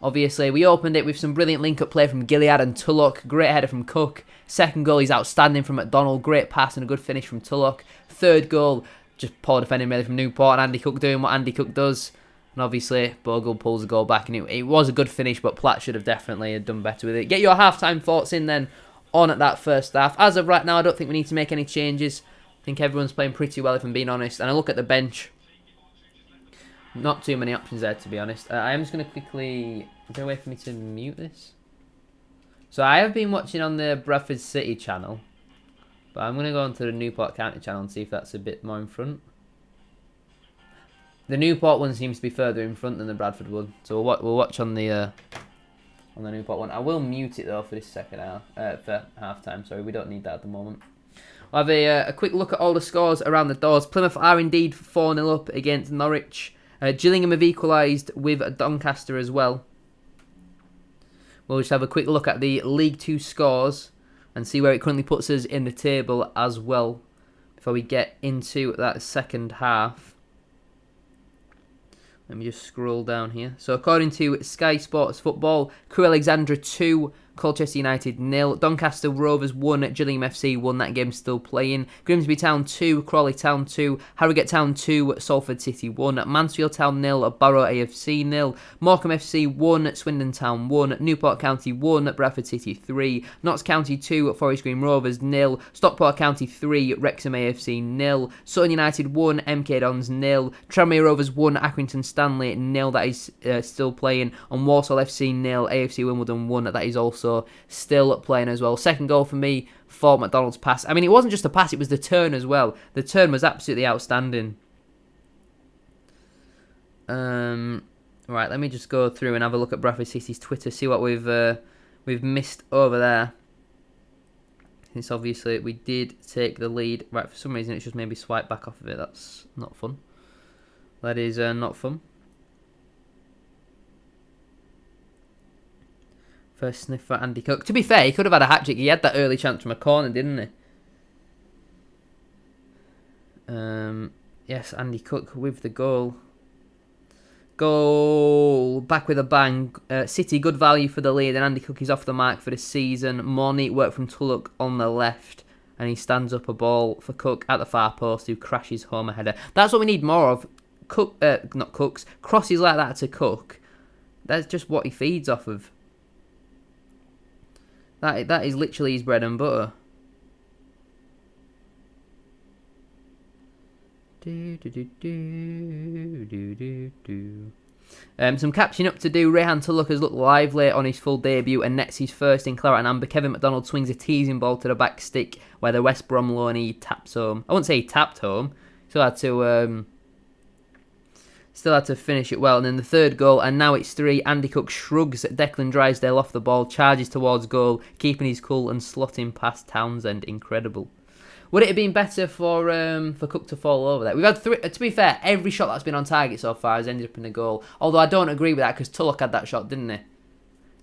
Obviously, we opened it with some brilliant link-up play from Gilead and Tulloch. Great header from Cook. Second goal, he's outstanding from McDonald. Great pass and a good finish from Tulloch. Third goal, just poor defending really from Newport, and Andy Cook doing what Andy Cook does. And obviously, Bogle pulls the goal back, and it was a good finish, but Platt should have definitely done better with it. Get your half-time thoughts in then on at that first half. As of right now, I don't think we need to make any changes. I think everyone's playing pretty well, if I'm being honest. And I look at the bench. Not too many options there, to be honest. I am just going to quickly... Is there a way for me to mute this? So I have been watching on the Bradford City channel. But I'm going to go onto the Newport County channel and see if that's a bit more in front. The Newport one seems to be further in front than the Bradford one. So we'll watch on the Newport one. I will mute it though for this second half, for half time. Sorry, we don't need that at the moment. We'll have a quick look at all the scores around the doors. Plymouth are indeed 4-0 up against Norwich. Gillingham have equalised with Doncaster as well. We'll just have a quick look at the League 2 scores and see where it currently puts us in the table as well before we get into that second half. Let me just scroll down here. So according to Sky Sports Football, Crewe Alexandra 2, Colchester United 0, Doncaster Rovers 1, Gillingham FC 1, that game's still playing, Grimsby Town 2, Crawley Town 2, Harrogate Town 2, Salford City 1, Mansfield Town 0, Barrow AFC 0, Morecambe FC 1, Swindon Town 1, Newport County 1, Bradford City 3, Notts County 2, Forest Green Rovers 0, Stockport County 3, Wrexham AFC 0, Sutton United 1, MK Dons 0, Tranmere Rovers 1, Accrington Stanley 0, that is still playing, and Walsall FC 0, AFC Wimbledon 1, that is also still playing as well. Second goal for me for McDonald's pass. I mean, it wasn't just a pass, it was the turn as well. The turn was absolutely outstanding. Right, let me just go through and have a look at Bradford City's Twitter, see what we've missed over there. Since obviously we did take the lead. Right, for some reason it's just maybe swiped back off of it. That's not fun. That is not fun. First sniff for Andy Cook. To be fair, he could have had a hat-trick. He had that early chance from a corner, didn't he? Yes, Andy Cook with the goal. Goal back with a bang. City, good value for the lead, and Andy Cook is off the mark for the season. More neat work from Tulloch on the left, and he stands up a ball for Cook at the far post, who crashes home a header. That's what we need more of. Cook, not Cooks, crosses like that to Cook. That's just what he feeds off of. That is literally his bread and butter. Some catching up to do. Rehan Tulloch has looked lively on his full debut and nets his first in claret and amber. Kevin McDonald swings a teasing ball to the back stick where the West Brom loanee taps home. I wouldn't say he tapped home. Still had to finish it well. And then the third goal, and now it's 3. Andy Cook shrugs Declan Drysdale off the ball, charges towards goal, keeping his cool and slotting past Townsend. Incredible. Would it have been better for Cook to fall over there? We've had 3. To be fair, every shot that's been on target so far has ended up in a goal. Although I don't agree with that because Tulloch had that shot, didn't he?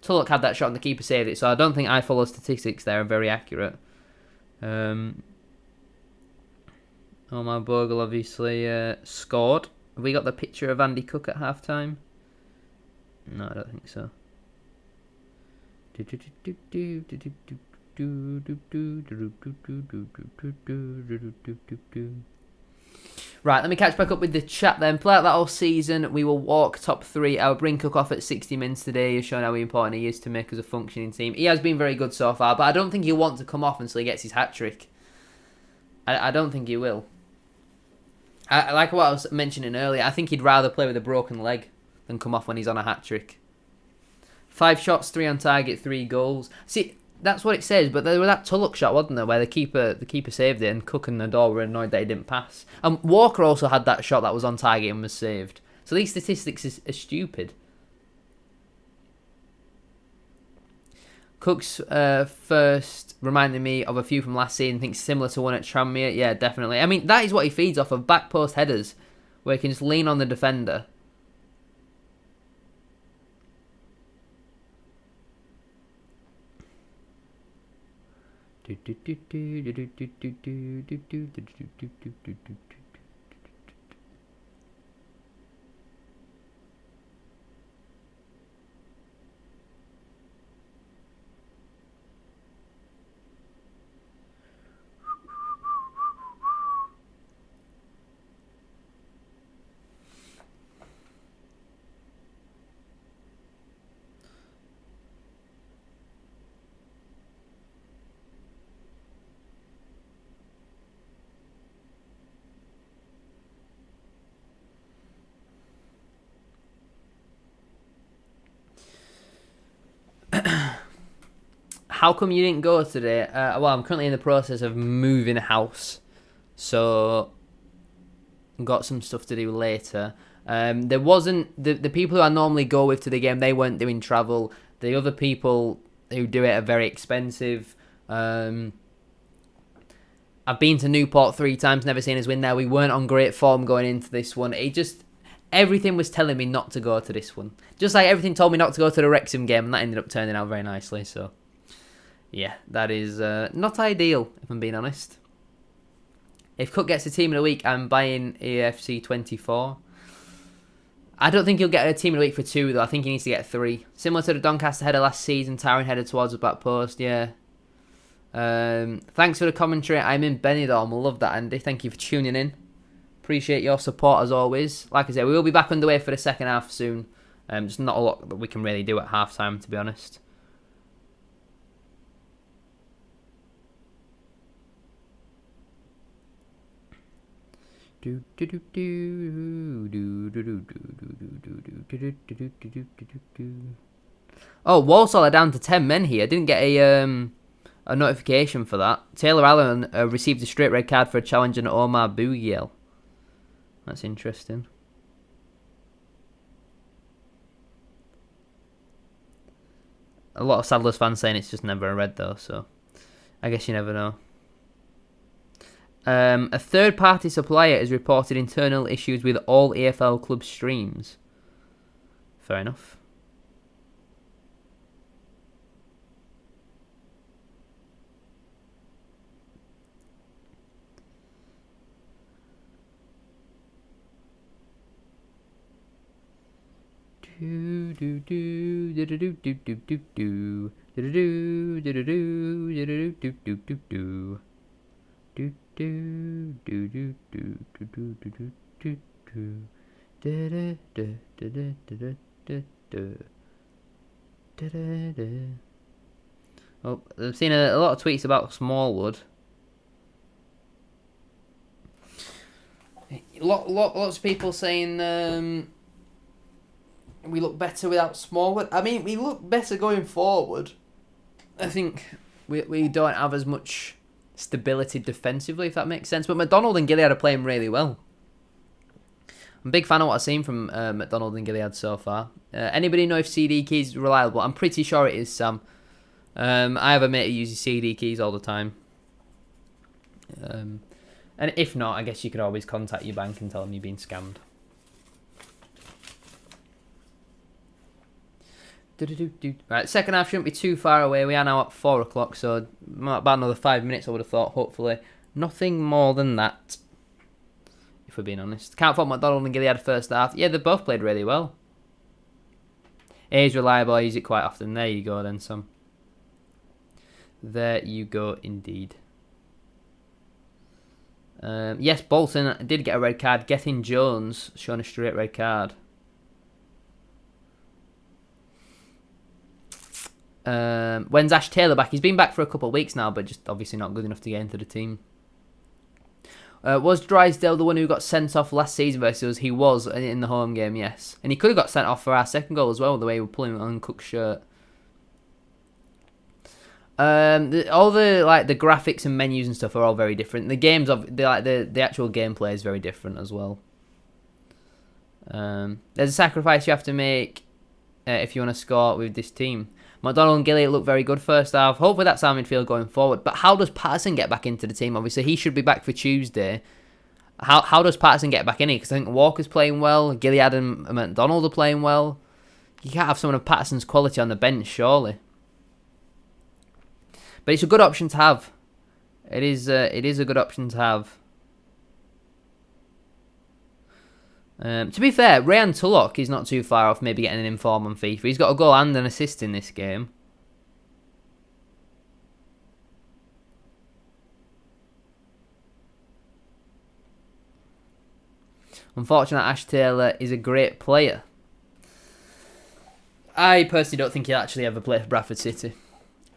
Tulloch had that shot and the keeper saved it. So I don't think I follow statistics there are very accurate. Omar Bogle obviously scored. Have we got the picture of Andy Cook at half-time? No, I don't think so. Right, let me catch back up with the chat then. Play out that whole season. We will walk top 3. I'll bring Cook off at 60 minutes today, showing how important he is to make us a functioning team. He has been very good so far, but I don't think he'll want to come off until he gets his hat-trick. I don't think he will. I like what I was mentioning earlier. I think he'd rather play with a broken leg than come off when he's on a hat-trick. 5 shots, 3 on target, 3 goals. See, that's what it says, but there was that Tulloch shot, wasn't there, where the keeper saved it and Cook and Nadal were annoyed that he didn't pass. And Walker also had that shot that was on target and was saved. So these statistics are stupid. Cook's first reminded me of a few from last season. I think similar to one at Tranmere. Yeah, definitely. I mean, that is what he feeds off of, back post headers, where he can just lean on the defender. How come you didn't go today? Well, I'm currently in the process of moving house, so got some stuff to do later. There wasn't the people who I normally go with to the game. They weren't doing travel. The other people who do it are very expensive. I've been to Newport 3 times, never seen us win there. We weren't on great form going into this one. Everything was telling me not to go to this one. Just like everything told me not to go to the Wrexham game, and that ended up turning out very nicely. So, yeah, that is not ideal, if I'm being honest. If Cook gets a team of the week, I'm buying AFC 24. I don't think he'll get a team of the week for 2, though. I think he needs to get 3. Similar to the Doncaster header last season, Tyrone headed towards the back post, yeah. Thanks for the commentary. I'm in Benidorm. I love that, Andy. Thank you for tuning in. Appreciate your support as always. Like I said, we will be back underway for the second half soon. Just not a lot that we can really do at half time, to be honest. Oh, Walsall are down to 10 men here. Didn't get a notification for that. Taylor Allen received a straight red card for a challenge on Omar Bougiel. That's interesting. A lot of Saddlers fans saying it's just never a red though, so I guess you never know. A third-party supplier has reported internal issues with all AFL club streams. Fair enough. Oh, I've seen a lot of tweets about Smallwood. Lots of people saying we look better without Smallwood. I mean, we look better going forward. I think we don't have as much stability defensively, if that makes sense. But McDonald and Gilead are playing really well. I'm a big fan of what I've seen from McDonald and Gilead so far. Anybody know if CD keys is reliable? I'm pretty sure it is, Sam. I have a mate who uses CD keys all the time. And if not, I guess you could always contact your bank and tell them you've been scammed. Right, second half shouldn't be too far away. We are now at 4 o'clock, so about another 5 minutes I would have thought, hopefully. Nothing more than that, if we're being honest. Can't fault McDonald and Gilead first half. Yeah, they both played really well. A is reliable, I use it quite often. There you go then, Sam. There you go indeed. Yes, Bolton did get a red card. Gethin Jones showing a straight red card. When's Ash Taylor back? He's been back for a couple of weeks now, but just obviously not good enough to get into the team. Was Drysdale the one who got sent off last season versus us? He was in the home game, yes. And he could have got sent off for our second goal as well, the way we were pulling on Cook's shirt. All the graphics and menus and stuff are all very different. The games the actual gameplay is very different as well. There's a sacrifice you have to make if you want to score with this team. McDonald and Gilliat look very good first half. Hopefully that's our midfield going forward. But how does Patterson get back into the team? Obviously he should be back for Tuesday. How does Patterson get back in here? Because I think Walker's playing well, Gilead and McDonald are playing well. You can't have someone of Patterson's quality on the bench, surely. But it's a good option to have. It is a good option to have. To be fair, Rayan Tulloch is not too far off maybe getting an inform on FIFA. He's got a goal and an assist in this game. Unfortunately, Ash Taylor is a great player. I personally don't think he'll actually ever play for Bradford City.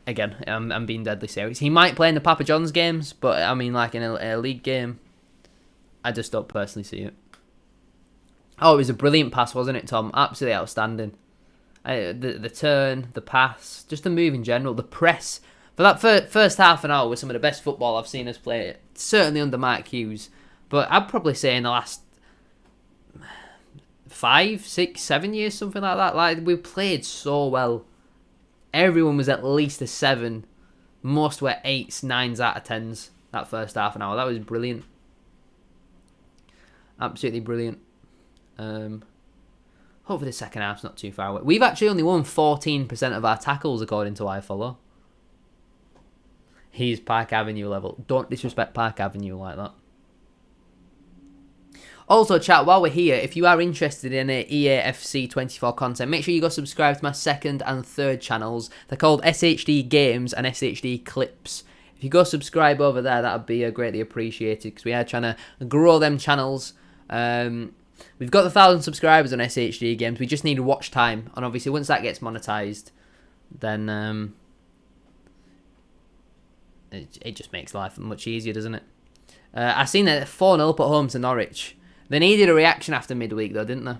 Again, I'm being deadly serious. He might play in the Papa John's games, but I mean, like in a league game, I just don't personally see it. Oh, it was a brilliant pass, wasn't it, Tom? Absolutely outstanding. The turn, the pass, just the move in general, the press. For that first half an hour was some of the best football I've seen us play. Certainly under Mark Hughes. But I'd probably say in the last 5, 6, 7 years, something like that. Like, we played so well. Everyone was at least a 7. Most were 8s, 9s out of 10s that first half an hour. That was brilliant. Absolutely brilliant. Hopefully the second half's not too far away. We've actually only won 14% of our tackles according to iFollow. He's Park Avenue level. Don't disrespect Park Avenue like that. Also, chat, while we're here, if you are interested in EAFC 24 content, make sure you go subscribe to my second and third channels. They're called SHD Games and SHD Clips. If you go subscribe over there, that would be greatly appreciated, because we are trying to grow them channels. We've got the 1,000 subscribers on SHD Games. We just need watch time, and obviously once that gets monetized, then it just makes life much easier, doesn't it? I seen that 4-0 up at home to Norwich. They needed a reaction after midweek, though, didn't they?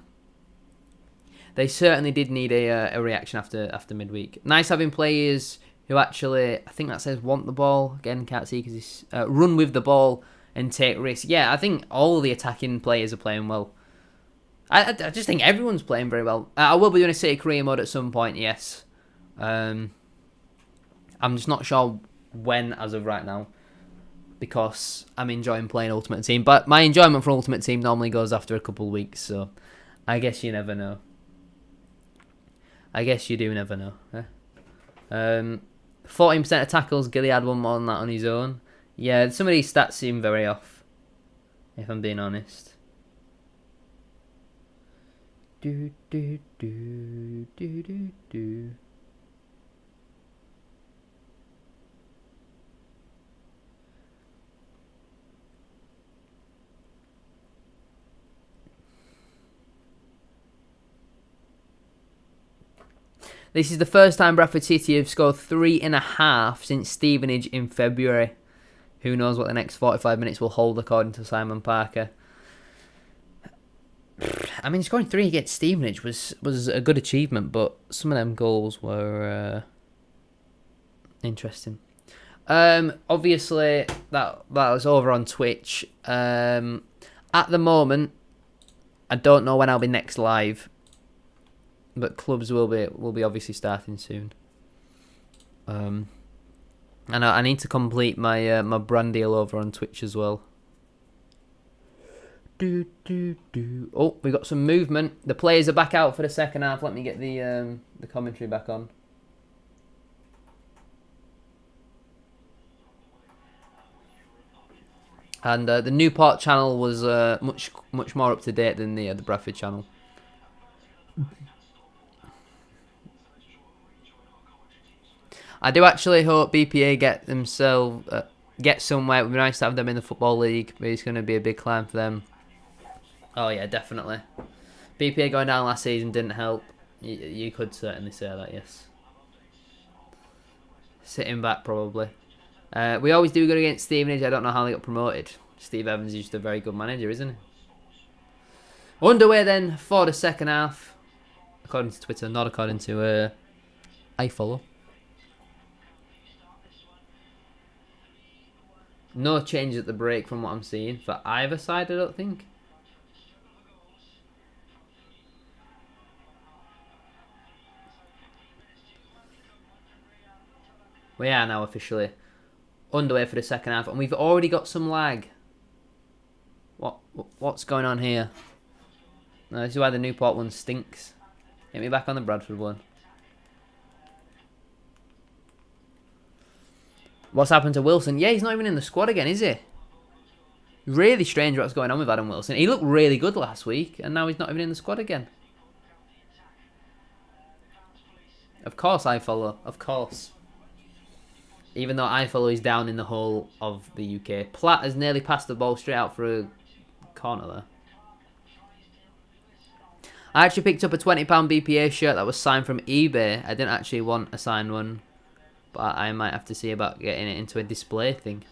They certainly did need a reaction after midweek. Nice having players who actually, I think that says want the ball. Again, can't see because it's run with the ball and take risks. Yeah, I think all the attacking players are playing well. I just think everyone's playing very well. I will be doing a City career mode at some point, yes. I'm just not sure when as of right now, because I'm enjoying playing Ultimate Team. But my enjoyment for Ultimate Team normally goes after a couple of weeks, so I guess you never know. I guess you do never know. 14% of tackles, Gilead won more than that on his own. Yeah, some of these stats seem very off, if I'm being honest. Do do do do do do. This is the first time Bradford City have scored 3.5 since Stevenage in February. Who knows what the next 45 minutes will hold, according to Simon Parker. I mean, scoring 3 against Stevenage was a good achievement, but some of them goals were interesting. Obviously, that was over on Twitch. At the moment, I don't know when I'll be next live, but clubs will be obviously starting soon. And I need to complete my my brand deal over on Twitch as well. Oh, we got some movement. The players are back out for the second half. Let me get the commentary back on. And the Newport channel was much more up to date than the Bradford channel. I do actually hope BPA get somewhere. It would be nice to have them in the Football League, but it's going to be a big climb for them. Oh yeah, definitely. BPA going down last season didn't help. You could certainly say that, yes. Sitting back, probably. We always do good against Stevenage. I don't know how they got promoted. Steve Evans is just a very good manager, isn't he? Underway then for the second half. According to Twitter, not according to iFollow. No change at the break from what I'm seeing for either side, I don't think. We are now officially underway for the second half, and we've already got some lag. What's going on here? No, this is why the Newport one stinks. Get me back on the Bradford one. What's happened to Wilson? Yeah, he's not even in the squad again, is he? Really strange what's going on with Adam Wilson. He looked really good last week, and now he's not even in the squad again. Of course I follow. Of course. Even though I follow is down in the whole of the UK. Platt has nearly passed the ball straight out for a corner there. I actually picked up a £20 BPA shirt that was signed from eBay. I didn't actually want a signed one, but I might have to see about getting it into a display thing.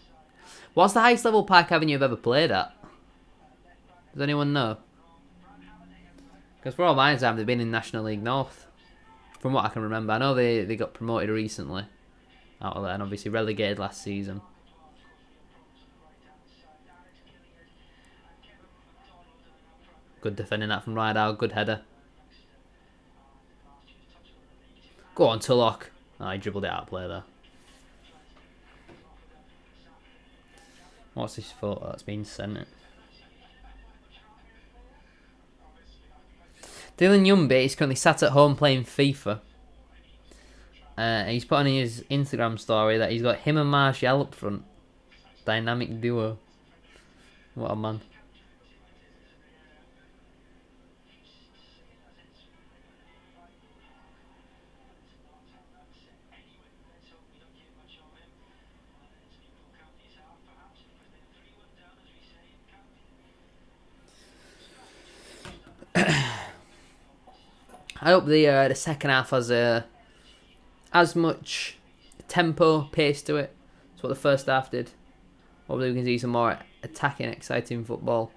What's the highest level Park Avenue you've ever played at? Does anyone know? Because for all my time, they've been in National League North. From what I can remember. I know they got promoted recently out of there, and obviously relegated last season. Good defending that from Rydal. Good header. Go on, Tulloch. Oh, he dribbled it out of play there. What's this photo that's been sent? Dylan Yumby is currently sat at home playing FIFA. He's put on his Instagram story that he's got him and Martial up front. Dynamic duo. What a man. I hope the second half has as much tempo, pace to it. That's what the first half did. Hopefully we can see some more attacking, exciting football.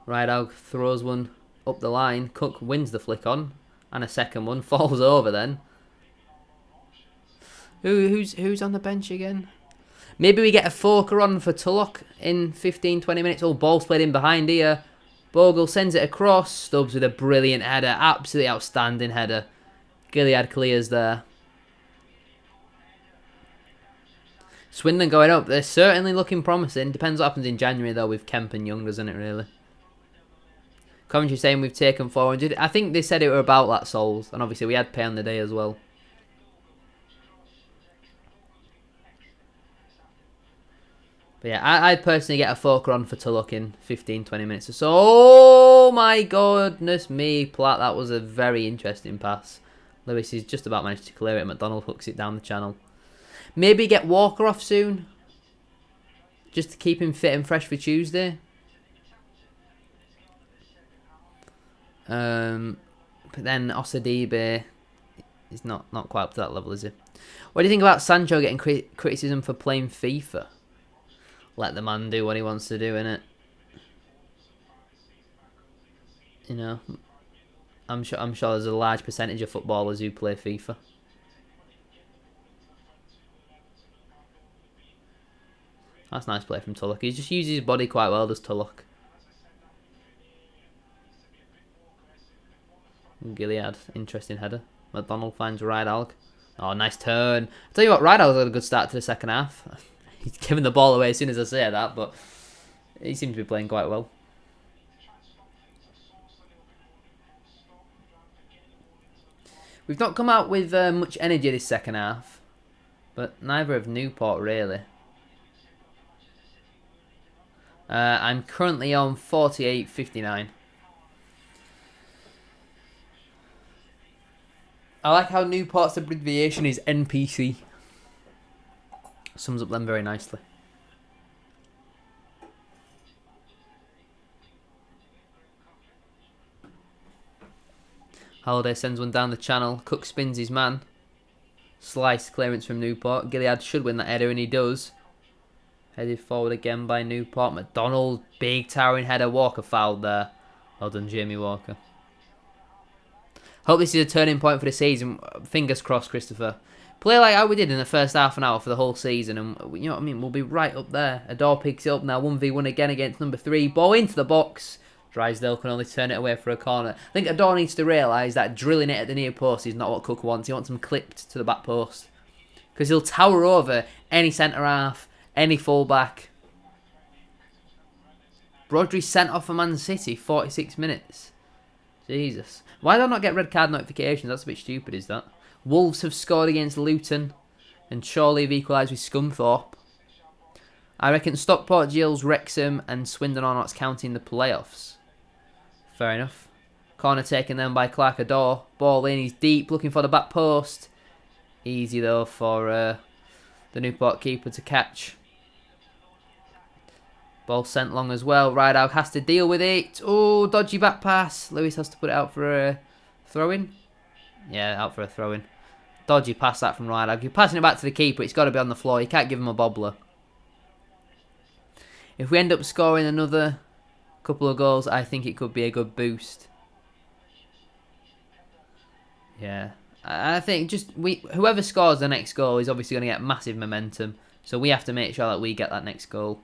Rydal throws one up the line. Cook wins the flick on. And a second one. Falls over then. Who's on the bench again? Maybe we get a Foker on for Tulloch in 15-20 minutes. Oh, ball's played in behind here. Bogle sends it across. Stubbs with a brilliant header. Absolutely outstanding header. Gilead clears there. Swindon going up. They're certainly looking promising. Depends what happens in January though with Kemp and Young, doesn't it really? Coventry saying we've taken 400. I think they said it were about that souls. And obviously we had pay on the day as well. But yeah, I'd personally get a Foker on for Tulloch in 15-20 minutes or so. Oh my goodness me, Platt. That was a very interesting pass. Lewis is just about managed to clear it. McDonald hooks it down the channel. Maybe get Walker off soon. Just to keep him fit and fresh for Tuesday. But then Osadibe is not quite up to that level, is he? What do you think about Sancho getting criticism for playing FIFA? Let the man do what he wants to do, innit? You know, I'm sure there's a large percentage of footballers who play FIFA. That's a nice play from Tulloch. He just uses his body quite well, does Tulloch. Gilead, interesting header. McDonald finds Rydal. Oh, nice turn. I'll tell you what, Rydal's had a good start to the second half. He's giving the ball away as soon as I say that, but he seems to be playing quite well. We've not come out with much energy this second half, but neither have Newport really. I'm currently on 48.59. I like how Newport's abbreviation is NPC. Sums up them very nicely. Halliday sends one down the channel. Cook spins his man. Slice clearance from Newport. Gilead should win that header, and he does. Headed forward again by Newport. McDonald, big towering header. Walker fouled there. Well done, Jamie Walker. Hope this is a turning point for the season. Fingers crossed, Christopher. Play like how we did in the first half an hour for the whole season, and you know what I mean? We'll be right up there. Adore picks it up now. 1v1 again against number 3. Ball into the box. Drysdale can only turn it away for a corner. I think Adore needs to realise that drilling it at the near post is not what Cook wants. He wants him clipped to the back post. Because he'll tower over any centre-half, any full-back. Rodri sent off for Man City, 46 minutes. Jesus. Why do I not get red card notifications? That's a bit stupid, is that? Wolves have scored against Luton. And Chorley have equalised with Scunthorpe. I reckon Stockport, Gills, Wrexham and Swindon are not counting the playoffs. Fair enough. Corner taken then by Clark Adore. Ball in, he's deep, looking for the back post. Easy though for the Newport keeper to catch. Ball sent long as well. Rideout has to deal with it. Oh, dodgy back pass. Lewis has to put it out for a throw-in. Yeah, out for a throw-in. Dodgy pass that from Rideout. You're passing it back to the keeper. It's got to be on the floor. You can't give him a bobbler. If we end up scoring another couple of goals, I think it could be a good boost. Yeah. I think just whoever scores the next goal is obviously going to get massive momentum. So we have to make sure that we get that next goal.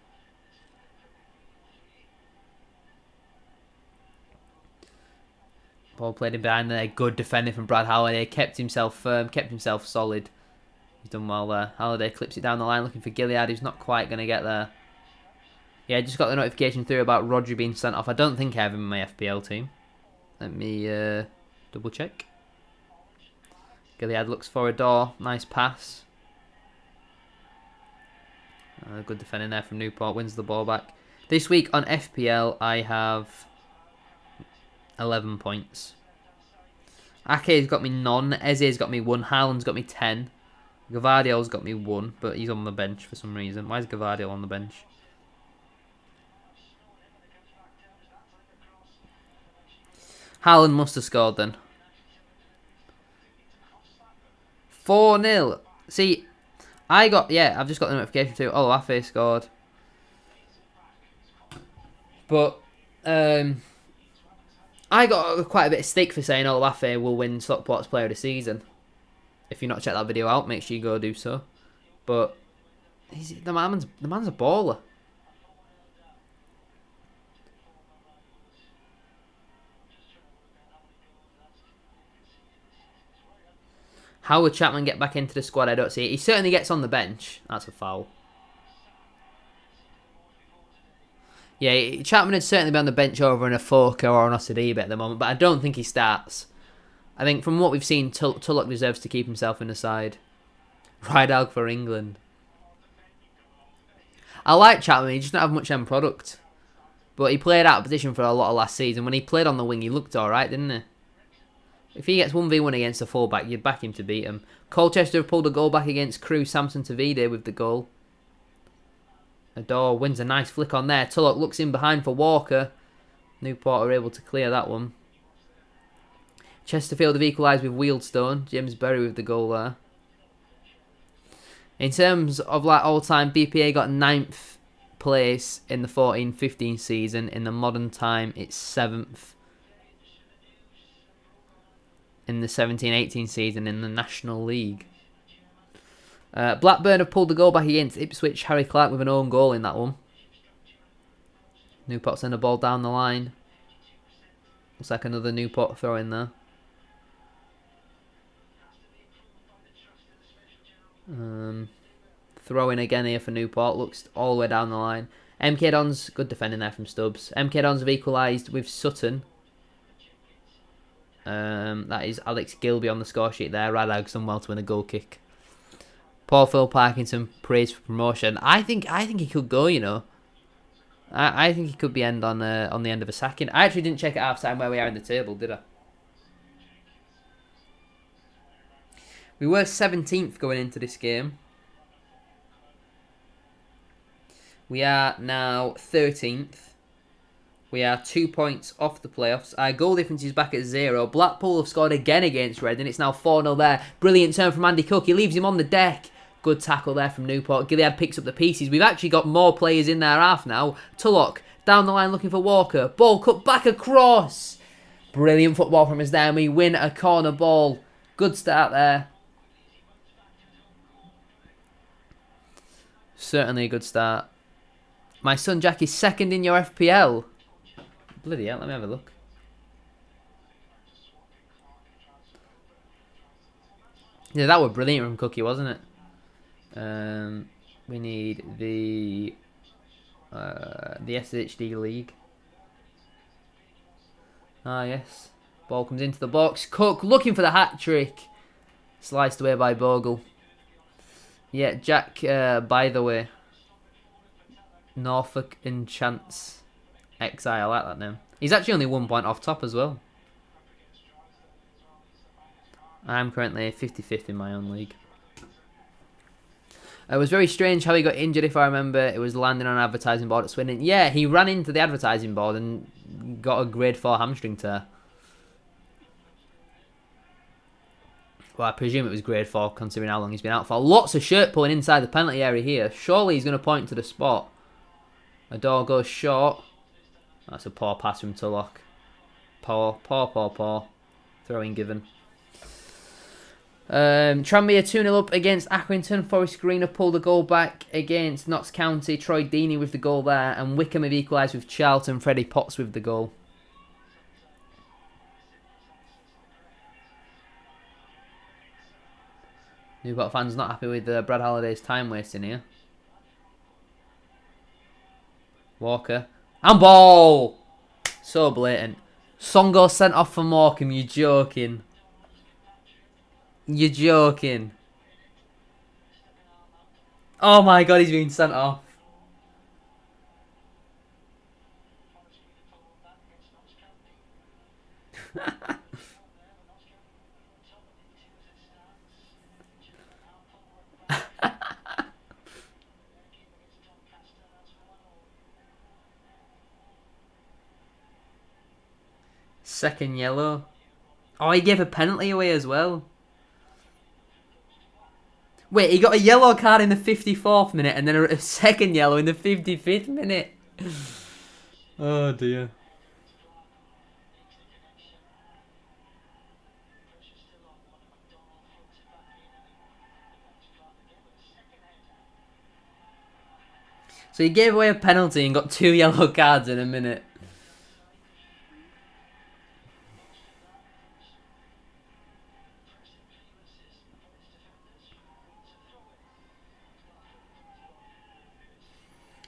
Ball played in behind there. Good defending from Brad Halliday. Kept himself firm. Kept himself solid. He's done well there. Halliday clips it down the line looking for Gilead, who's not quite going to get there. Yeah, I just got the notification through about Rodri being sent off. I don't think I have him in my FPL team. Let me double check. Gilead looks for a door. Nice pass. Good defending there from Newport. Wins the ball back. This week on FPL, I have 11 points. Ake's got me none. Eze's got me 1. Haaland's got me 10. Gavardio's got me 1, but he's on the bench for some reason. Why is Gavardio on the bench? Haaland must have scored then. 4-0. See, I've just got the notification too. Oh, Afe scored. But, I got quite a bit of stick for saying Afe will win Stockport's Player of the Season. If you've not checked that video out, make sure you go do so. But, the man's a baller. How would Chapman get back into the squad? I don't see it. He certainly gets on the bench. That's a foul. Yeah, Chapman would certainly be on the bench over an Afoka or an Osadibe at the moment, but I don't think he starts. I think from what we've seen, Tulloch deserves to keep himself in the side. Rideout for England. I like Chapman, he just don't have much end product. But he played out of position for a lot of last season. When he played on the wing, he looked alright, didn't he? If he gets 1v1 against a fullback, you'd back him to beat him. Colchester have pulled a goal back against Crewe. Samson Tavide with the goal. Adore wins a nice flick on there. Tulloch looks in behind for Walker. Newport are able to clear that one. Chesterfield have equalised with Wealdstone. James Berry with the goal there. In terms of like all-time, BPA got 9th place in the 14-15 season. In the modern time, it's 7th. In the 17-18 season in the National League. Blackburn have pulled the goal back against Ipswich. Harry Clark with an own goal in that one. Newport send a ball down the line. Looks like another Newport throw in there. Throw in again here for Newport. Looks all the way down the line. MK Dons, good defending there from Stubbs. MK Dons have equalised with Sutton. That is Alex Gilby on the score sheet there. Radag's done well to win a goal kick. Paul Phil Parkinson praised for promotion. I think he could go, you know. I think he could be on the end of a sacking. I actually didn't check at half time where we are in the table, did I? We were 17th going into this game. We are now 13th. We are 2 points off the playoffs. Our goal difference is back at 0. Blackpool have scored again against Reading. It's now 4-0 there. Brilliant turn from Andy Cook. He leaves him on the deck. Good tackle there from Newport. Gilead picks up the pieces. We've actually got more players in their half now. Tulloch down the line looking for Walker. Ball cut back across. Brilliant football from us there. And we win a corner ball. Good start there. Certainly a good start. My son Jack is second in your FPL. Bloody hell, let me have a look. Yeah, that was brilliant from Cookie, wasn't it? We need the SHD League. Ah, yes. Ball comes into the box. Cook looking for the hat-trick. Sliced away by Bogle. Yeah, Jack, by the way. Norfolk Enchants XI, I like that name. He's actually only 1 point off top as well. I'm currently 55th in my own league. It was very strange how he got injured, if I remember. It was landing on an advertising board at Swindon. Yeah, he ran into the advertising board and got a grade 4 hamstring tear. Well, I presume it was grade 4, considering how long he's been out for. Lots of shirt pulling inside the penalty area here. Surely he's going to point to the spot. Adore goes short. That's a poor pass from Tulloch. Poor. Throwing given. Tranmere 2-0 up against Accrington. Forest Green have pulled a goal back against Notts County. Troy Deeney with the goal there. And Wickham have equalised with Charlton. Freddie Potts with the goal. Newport fans not happy with Brad Halliday's time wasting here. Walker. And ball! So blatant. Songo sent off for Morecambe. You're joking. You're joking. Oh my god, he's been sent off. Second yellow. Oh, he gave a penalty away as well. Wait, he got a yellow card in the 54th minute and then a second yellow in the 55th minute. Oh dear. So he gave away a penalty and got 2 yellow cards in a minute.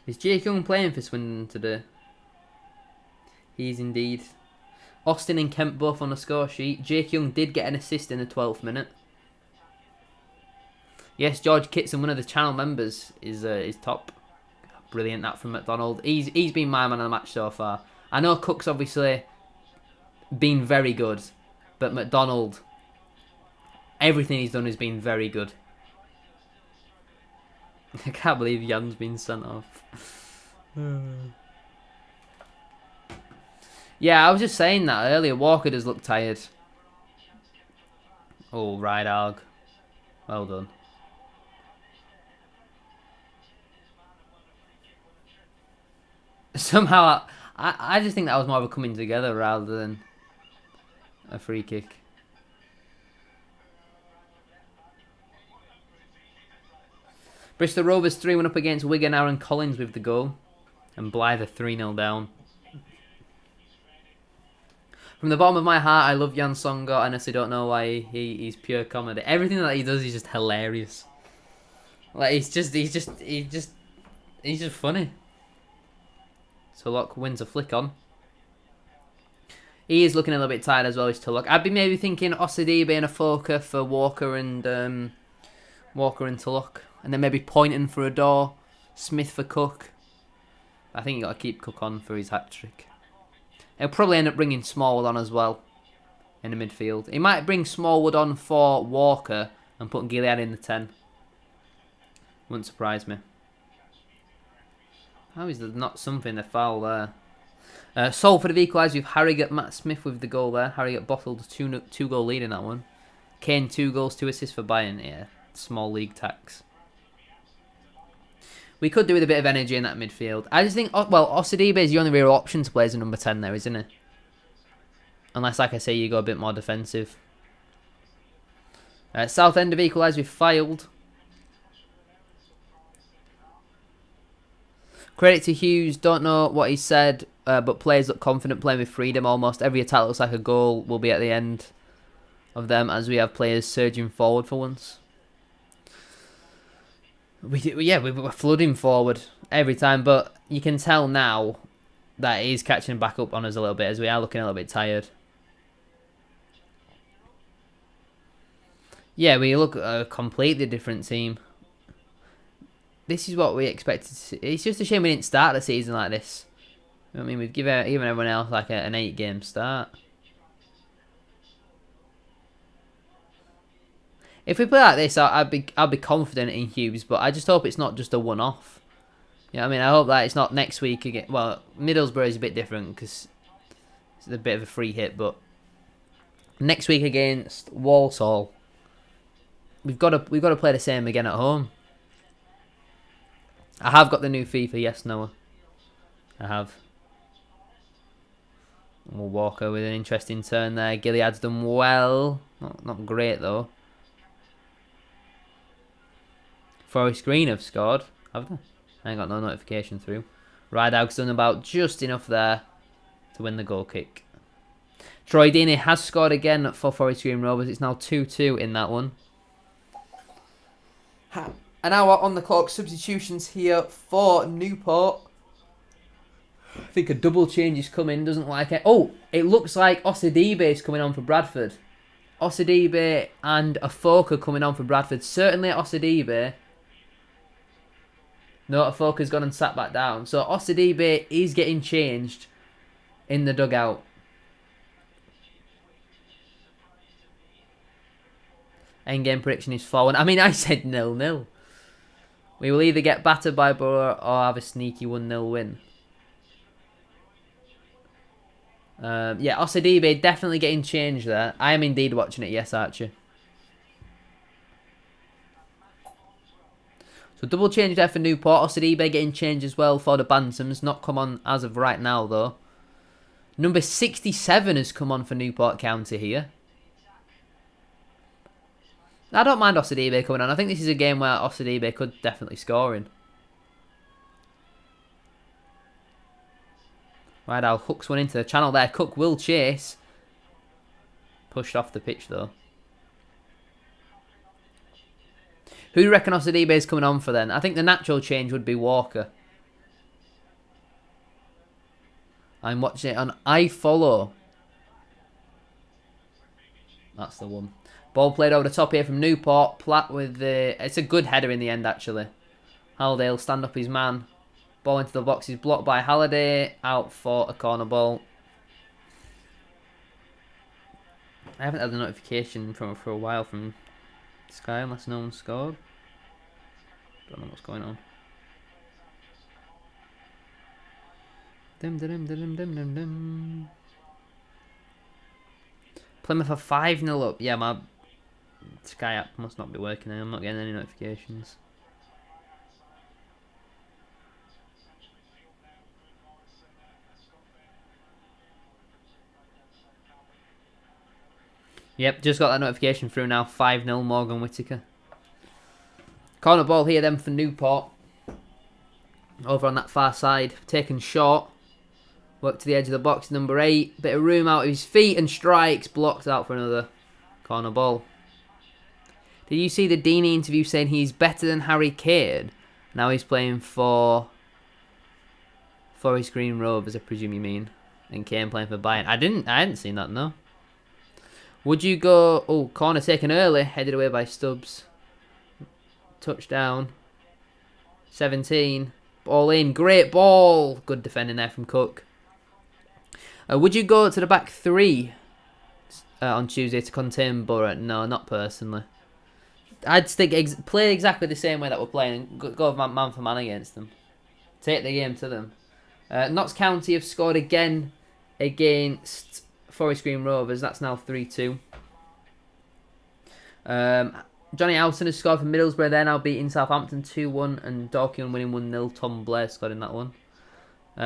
Is Jake Young playing for Swindon today? He is indeed. Austin and Kemp both on the score sheet. Jake Young did get an assist in the 12th minute. Yes, George Kitson, one of the channel members, is top. Brilliant that from McDonald. He's been my man of the match so far. I know Cook's obviously been very good, but McDonald, everything he's done has been very good. I can't believe Jan's been sent off. Yeah, I was just saying that earlier. Walker does look tired. Oh, right, Arg. Well done. Somehow, I just think that was more of a coming together rather than a free kick. Bristol Rovers 3-1 up against Wigan. Aaron Collins with the goal. And Blythe 3-0 down. From the bottom of my heart, I love Jan Songo. I honestly don't know why he's pure comedy. Everything that he does is just hilarious. Like he's just funny. Tulloch wins a flick on. He is looking a little bit tired as well as Tulloch. I'd be maybe thinking Osadebe and a Foker for Walker and Tulloch. And then maybe Poynton for Adore. Smith for Cook. I think you got to keep Cook on for his hat-trick. He'll probably end up bringing Smallwood on as well in the midfield. He might bring Smallwood on for Walker and put Gilead in the 10. Wouldn't surprise me. How is there not something to foul there? Salford have equalised with Harrogate. Matt Smith with the goal there. Harrogate bottled a 2-goal lead in that one. Kane 2 goals, 2 assists for Bayern. Yeah, small league tax. We could do with a bit of energy in that midfield. I just think, well, Osadebe is the only real option to play as a number 10 there, isn't it? Unless, like I say, you go a bit more defensive. Southend have equalised with Fylde. Credit to Hughes, don't know what he said, but players look confident playing with freedom almost. Every attack looks like a goal will be at the end of them as we have players surging forward for once. We're flooding forward every time, but you can tell now that he's catching back up on us a little bit as we are looking a little bit tired. Yeah, we look a completely different team. this is what we expected to see. It's just a shame we didn't start the season like this. You know what I mean, we've given even everyone else like an 8-game start. If we play like this, I'd be confident in Hughes, but I just hope it's not just a one-off. You know what I mean? I hope that it's not next week again. Well, Middlesbrough is a bit different because it's a bit of a free hit, but next week against Walsall, we've got to play the same again at home. I have got the new FIFA, yes, Noah. I have. Well, Walker with an interesting turn there. Gilead's done well. Not great though. Forest Green have scored, have they? I ain't got no notification through. Rideout's done about just enough there to win the goal kick. Troy Deeney has scored again for Forest Green Rovers. It's now 2-2 in that one. An hour on the clock. Substitutions here for Newport. I think a double change is coming. Doesn't like it. Oh, it looks like Osidibe is coming on for Bradford. Osidibe and Afoka coming on for Bradford. Certainly Osidibe. No, Afoka's gone and sat back down. So Osidibe is getting changed in the dugout. Endgame prediction is 4-1. I mean, I said 0-0. We will either get battered by Borough or have a sneaky 1-0 win. Yeah, Osidibe definitely getting changed there. I am indeed watching it, yes, Archie. So double change there for Newport. Osidibe getting changed as well for the Bantams. Not come on as of right now, though. Number 67 has come on for Newport County here. I don't mind Osidibe coming on. I think this is a game where Osidibe could definitely score in. Right, Al hooks one into the channel there. Cook will chase. Pushed off the pitch, though. Who do you reckon Osidibe is coming on for then? I think the natural change would be Walker. I'm watching it on iFollow. That's the one. Ball played over the top here from Newport. Platt with the... It's a good header in the end, actually. Halliday will stand up his man. Ball into the box is blocked by Halliday. Out for a corner ball. I haven't had a notification from for a while from Sky unless no one scored. Don't know what's going on. Plymouth are 5-0 up. Yeah, my Sky app must not be working. I'm not getting any notifications. Yep, just got that notification through now. 5-0 Morgan Whittaker. Corner ball here then for Newport. Over on that far side. Taken short. Work to the edge of the box. Number 8. Bit of room out of his feet and strikes. Blocked out for another corner ball. Did you see the Deeney interview saying he's better than Harry Kane? Now he's playing for Forest Green Rovers, I presume you mean. And Kane playing for Bayern. I hadn't seen that, no. Would you go... Oh, corner taken early. Headed away by Stubbs. Touchdown. 17. Ball in. Great ball. Good defending there from Cook. Would you go to the back 3 on Tuesday to contain Borough? No, not personally. I'd play exactly the same way that we're playing. Go man for man against them. Take the game to them. Notts County have scored again against Forest Green Rovers. That's now 3-2. Johnny Howson has scored for Middlesbrough. They're now beating Southampton 2-1 and Dorking winning 1-0. Tom Blair scored in that one.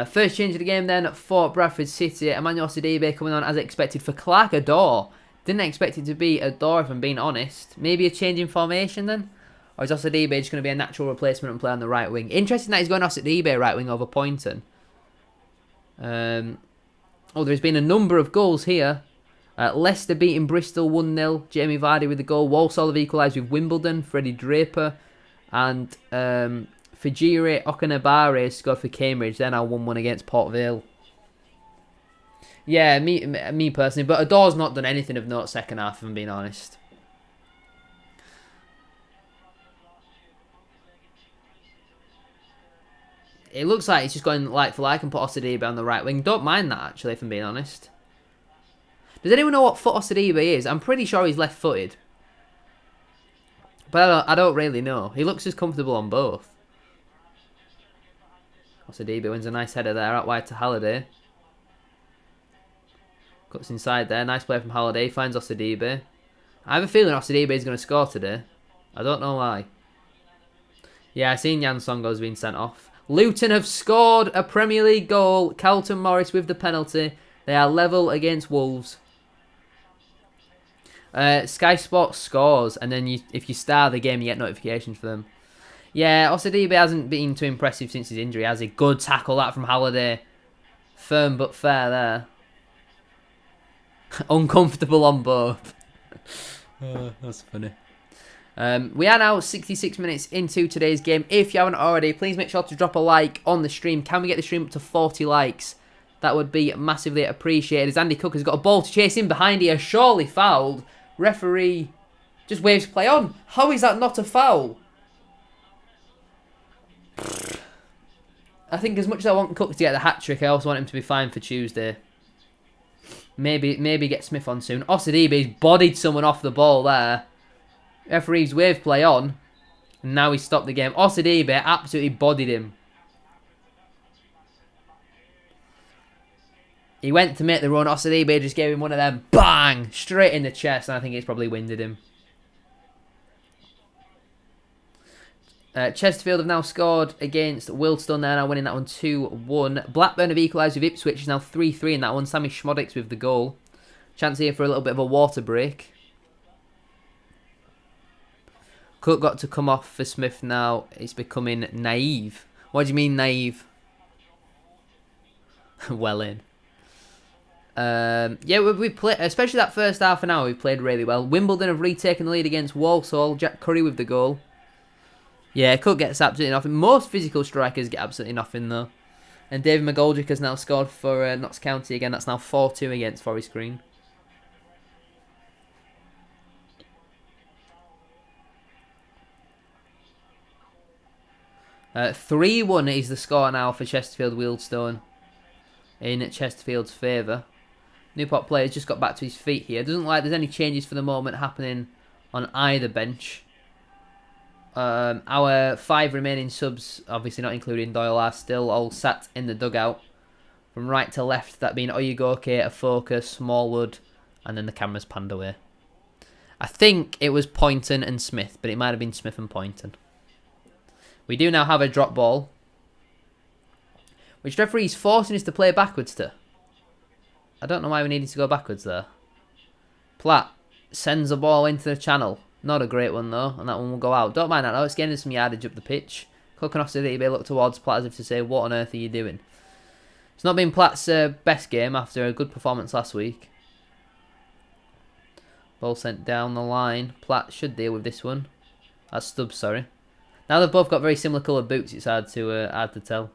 First change of the game then for Bradford City. Emmanuel Osidibe coming on as expected for Clark Ador. Didn't expect it to be Ador if I'm being honest. Maybe a change in formation then? Or is Osidibe just going to be a natural replacement and play on the right wing? Interesting that he's going Osidibe right wing over Poynton. Oh, there's been a number of goals here. Leicester beating Bristol 1-0. Jamie Vardy with the goal. Walsall have equalised with Wimbledon. Freddie Draper. And Fajiri Okanabare scored for Cambridge. They're now 1-1 against Port Vale. Yeah, me personally. But Ador's not done anything of note second half, if I'm being honest. it looks like he's just going like for like and put Osidibe on the right wing. Don't mind that, actually, if I'm being honest. Does anyone know what foot Osidibe is? I'm pretty sure he's left-footed. But I don't really know. He looks as comfortable on both. Osidibe wins a nice header there, out wide to Halliday. Cuts inside there. Nice play from Halliday. Finds Osidibe. I have a feeling Osidibe is going to score today. I don't know why. Yeah, I seen Jan Songo's been sent off. Luton have scored a Premier League goal. Carlton Morris with the penalty. They are level against Wolves. Sky Sports scores, and then if you star the game, you get notifications for them. Yeah, Osidibe hasn't been too impressive since his injury, has he? Good tackle that from Halliday. Firm but fair there. Uncomfortable on both. That's funny. We are now 66 minutes into today's game. If you haven't already, please make sure to drop a like on the stream. Can we get the stream up to 40 likes? That would be massively appreciated. As Andy Cook has got a ball to chase in behind here. Surely fouled. Referee just waves play on. How is that not a foul? I think as much as I want Cook to get the hat-trick, I also want him to be fine for Tuesday. Maybe get Smith on soon. Osidibe's bodied someone off the ball there. Referee's wave play on. And now he's stopped the game. Osidibe absolutely bodied him. He went to make the run. Osidibe just gave him one of them. Bang! Straight in the chest. And I think it's probably winded him. Chesterfield have now scored against Wilstone. They're now winning that one 2-1. Blackburn have equalised with Ipswich. It's now 3-3 in that one. Sammy Schmodix with the goal. Chance here for a little bit of a water break. Cook got to come off for Smith now. It's becoming naive. What do you mean naive? Well in. Yeah, we played, especially that first half an hour, we played really well. Wimbledon have retaken the lead against Walsall. Jack Curry with the goal. Yeah, Cook gets absolutely nothing. Most physical strikers get absolutely nothing, though. And David McGoldrick has now scored for Notts County again. That's now 4-2 against Forest Green. Uh, 3-1 is the score now for Chesterfield-Wealdstone in Chesterfield's favour. Newport player's just got back to his feet here. Doesn't like there's any changes for the moment happening on either bench. Our 5 remaining subs, obviously not including Doyle, are still all sat in the dugout. From right to left, that being Oyugoke, Afoka, Smallwood, and then the cameras panned away. I think it was Poynton and Smith, but it might have been Smith and Poynton. We do now have a drop ball, which referee's forcing us to play backwards to. I don't know why we needed to go backwards there. Platt sends the ball into the channel. Not a great one, though, and that one will go out. Don't mind that, though. It's getting some yardage up the pitch. Cook and Osidibe look towards Platt as if to say, what on earth are you doing? It's not been Platt's best game after a good performance last week. Ball sent down the line. Platt should deal with this one. That's Stubbs, sorry. Now they've both got very similar coloured boots, it's hard to tell.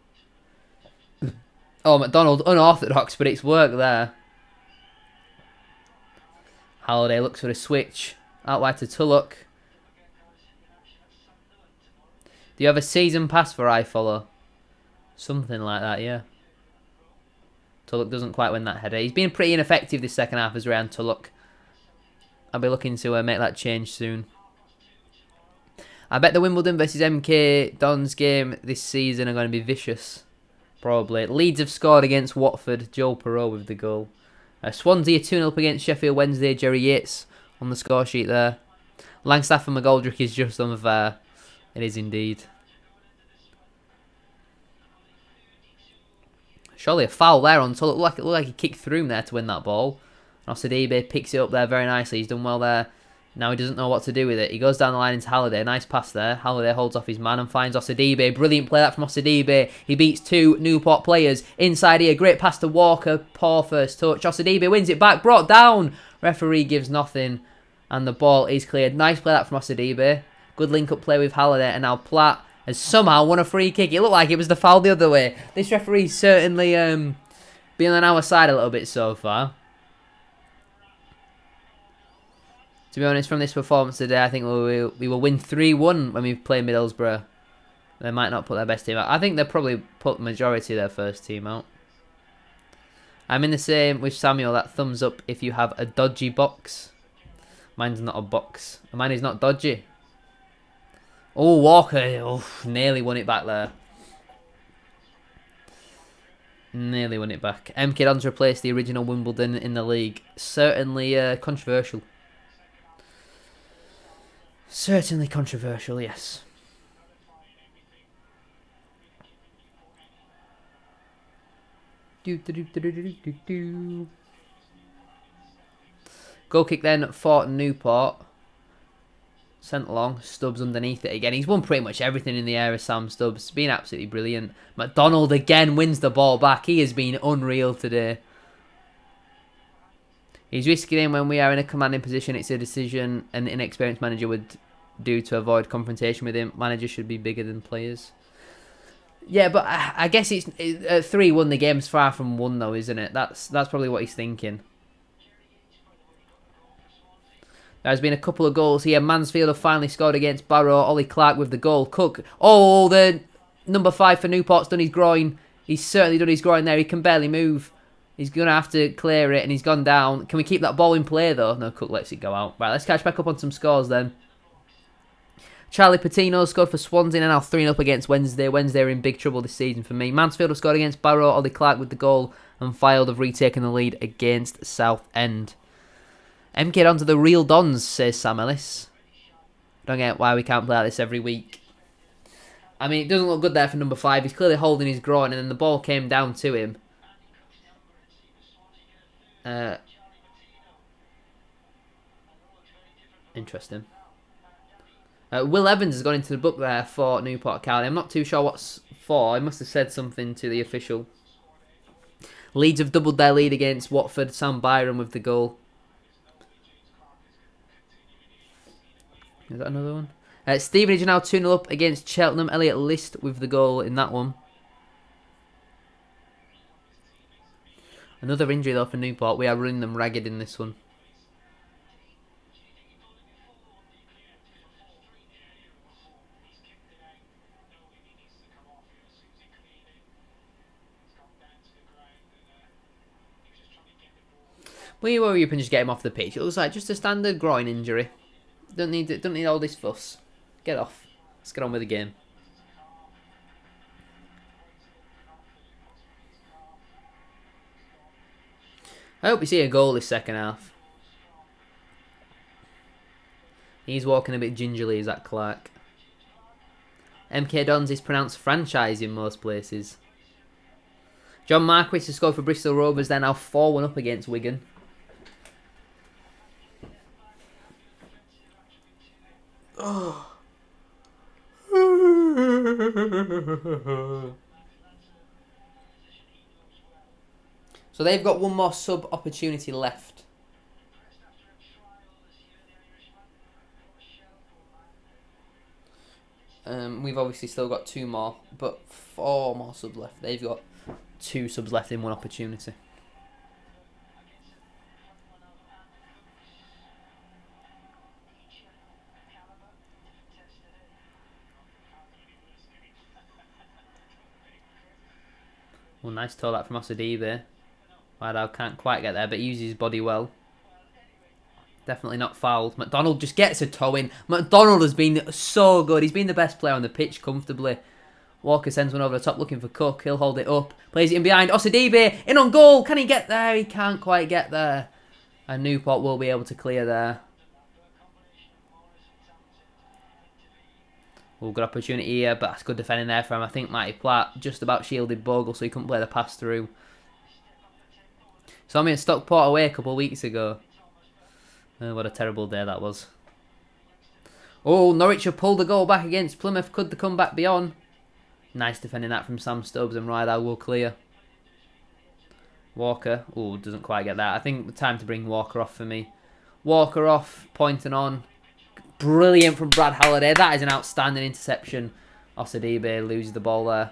Oh, McDonald, unorthodox, but it's worked there. Halliday looks for a switch. Out wide to Tulloch. Do you have a season pass for iFollow? Something like that, yeah. Tulloch doesn't quite win that header. He's been pretty ineffective this second half as Ryan Tulloch. I'll be looking to make that change soon. I bet the Wimbledon versus MK Dons game this season are going to be vicious. Probably. Leeds have scored against Watford. Joel Perreault with the goal. Swansea 2-0 up against Sheffield Wednesday. Jerry Yates on the score sheet there. Langstaff and McGoldrick is just unfair. It is indeed. Surely a foul there on Tulloch. It looked like he kicked through him there to win that ball. Osidibe picks it up there very nicely. He's done well there. Now he doesn't know what to do with it. He goes down the line into Halliday. Nice pass there. Halliday holds off his man and finds Osidibe. Brilliant play that from Osidibe. He beats 2 Newport players. Inside here. Great pass to Walker. Poor first touch. Osidibe wins it back. Brought down. Referee gives nothing. And the ball is cleared. Nice play that from Osidibe. Good link-up play with Halliday. And now Platt has somehow won a free kick. It looked like it was the foul the other way. This referee's certainly been on our side a little bit so far. To be honest, from this performance today, I think we will win 3-1 when we play Middlesbrough. They might not put their best team out. I think they'll probably put the majority of their first team out. I'm in the same with Samuel. That thumbs up if you have a dodgy box. Mine's not a box. Mine is not dodgy. Oh, Walker. Oh, nearly won it back there. Nearly won it back. MK Dons replaced the original Wimbledon in the league. Certainly controversial. Certainly controversial, yes. Goal kick then for Newport. Sent along. Stubbs underneath it again. He's won pretty much everything in the air of Sam Stubbs. Been absolutely brilliant. McDonald again wins the ball back. He has been unreal today. He's risking it when we are in a commanding position. It's a decision an inexperienced manager would do to avoid confrontation with him. Managers should be bigger than players. Yeah, but I guess it's 3-1. The game's far from won, though, isn't it? That's probably what he's thinking. There's been a couple of goals here. Mansfield have finally scored against Barrow. Ollie Clark with the goal. Cook. Oh, the number 5 for Newport's done his groin. He's certainly done his groin there. He can barely move. He's going to have to clear it, and he's gone down. Can we keep that ball in play, though? No, Cook lets it go out. Right, let's catch back up on some scores, then. Charlie Patino scored for Swansea and now 3-up against Wednesday. Wednesday are in big trouble this season for me. Mansfield have scored against Barrow. Ollie Clark with the goal. And Fylde have retaken the lead against Southend. MK Dons are the real Dons, says Sam Ellis. Don't get why we can't play like this every week. I mean, it doesn't look good there for number 5. He's clearly holding his groin and then the ball came down to him. Interesting. Will Evans has gone into the book there for Newport County. I'm not too sure what's for. He must have said something to the official. Leeds have doubled their lead against Watford. Sam Byron with the goal. Is that another one? Stevenage are now 2-0 up against Cheltenham. Elliot List with the goal in that one. Another injury though for Newport. We are running them ragged in this one. We worry you can just get him off the pitch. It looks like just a standard groin injury. Don't need all this fuss. Get off. Let's get on with the game. I hope we see a goal this second half. He's walking a bit gingerly, is that Clark? MK Dons is pronounced franchise in most places. John Marquis has scored for Bristol Rovers. They're now 4-1 up against Wigan. Oh. So they've got one more sub opportunity left. We've obviously still got 2 more, but 4 more subs left. They've got 2 subs left in one opportunity. Well, nice toe that from Osadibe. Wydal can't quite get there, but uses his body well. Definitely not fouled. McDonald just gets a toe in. McDonald has been so good. He's been the best player on the pitch comfortably. Walker sends one over the top looking for Cook. He'll hold it up. Plays it in behind. Osadibe in on goal. Can he get there? He can't quite get there. And Newport will be able to clear there. Oh, good opportunity here, but that's good defending there from, I think, Matty Platt. Just about shielded Bogle, so he couldn't play the pass through. Saw me at Stockport away a couple of weeks ago. What a terrible day that was. Oh, Norwich have pulled the goal back against Plymouth. Could the comeback be on? Nice defending that from Sam Stubbs, and Rydal will clear. Walker. Oh, doesn't quite get that. I think the time to bring Walker off for me. Walker off, pointing on. Brilliant from Brad Halliday. That is an outstanding interception. Osadibe loses the ball there.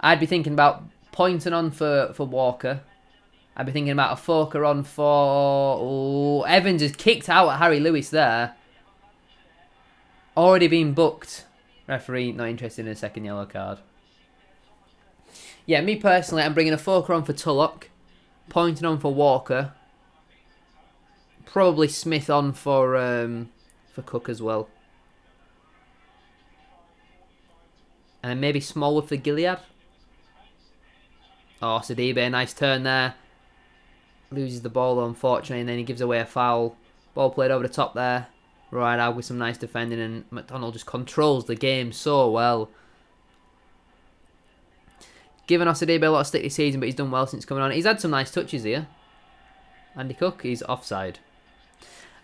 I'd be thinking about pointing on for Walker. I'd be thinking about a Foker on for... Oh, Evans has kicked out at Harry Lewis there. Already been booked. Referee not interested in a second yellow card. Yeah, me personally, I'm bringing a Foker on for Tulloch, pointing on for Walker, probably Smith on for Cook as well, and then maybe Smallwood for Gilead. Oh, Sidibe, nice turn there. Loses the ball unfortunately, and then he gives away a foul. Ball played over the top there. Right out with some nice defending, and McDonald just controls the game so well. Given Osidibe a lot of stick this season, but he's done well since coming on. He's had some nice touches here. Andy Cook, he's offside.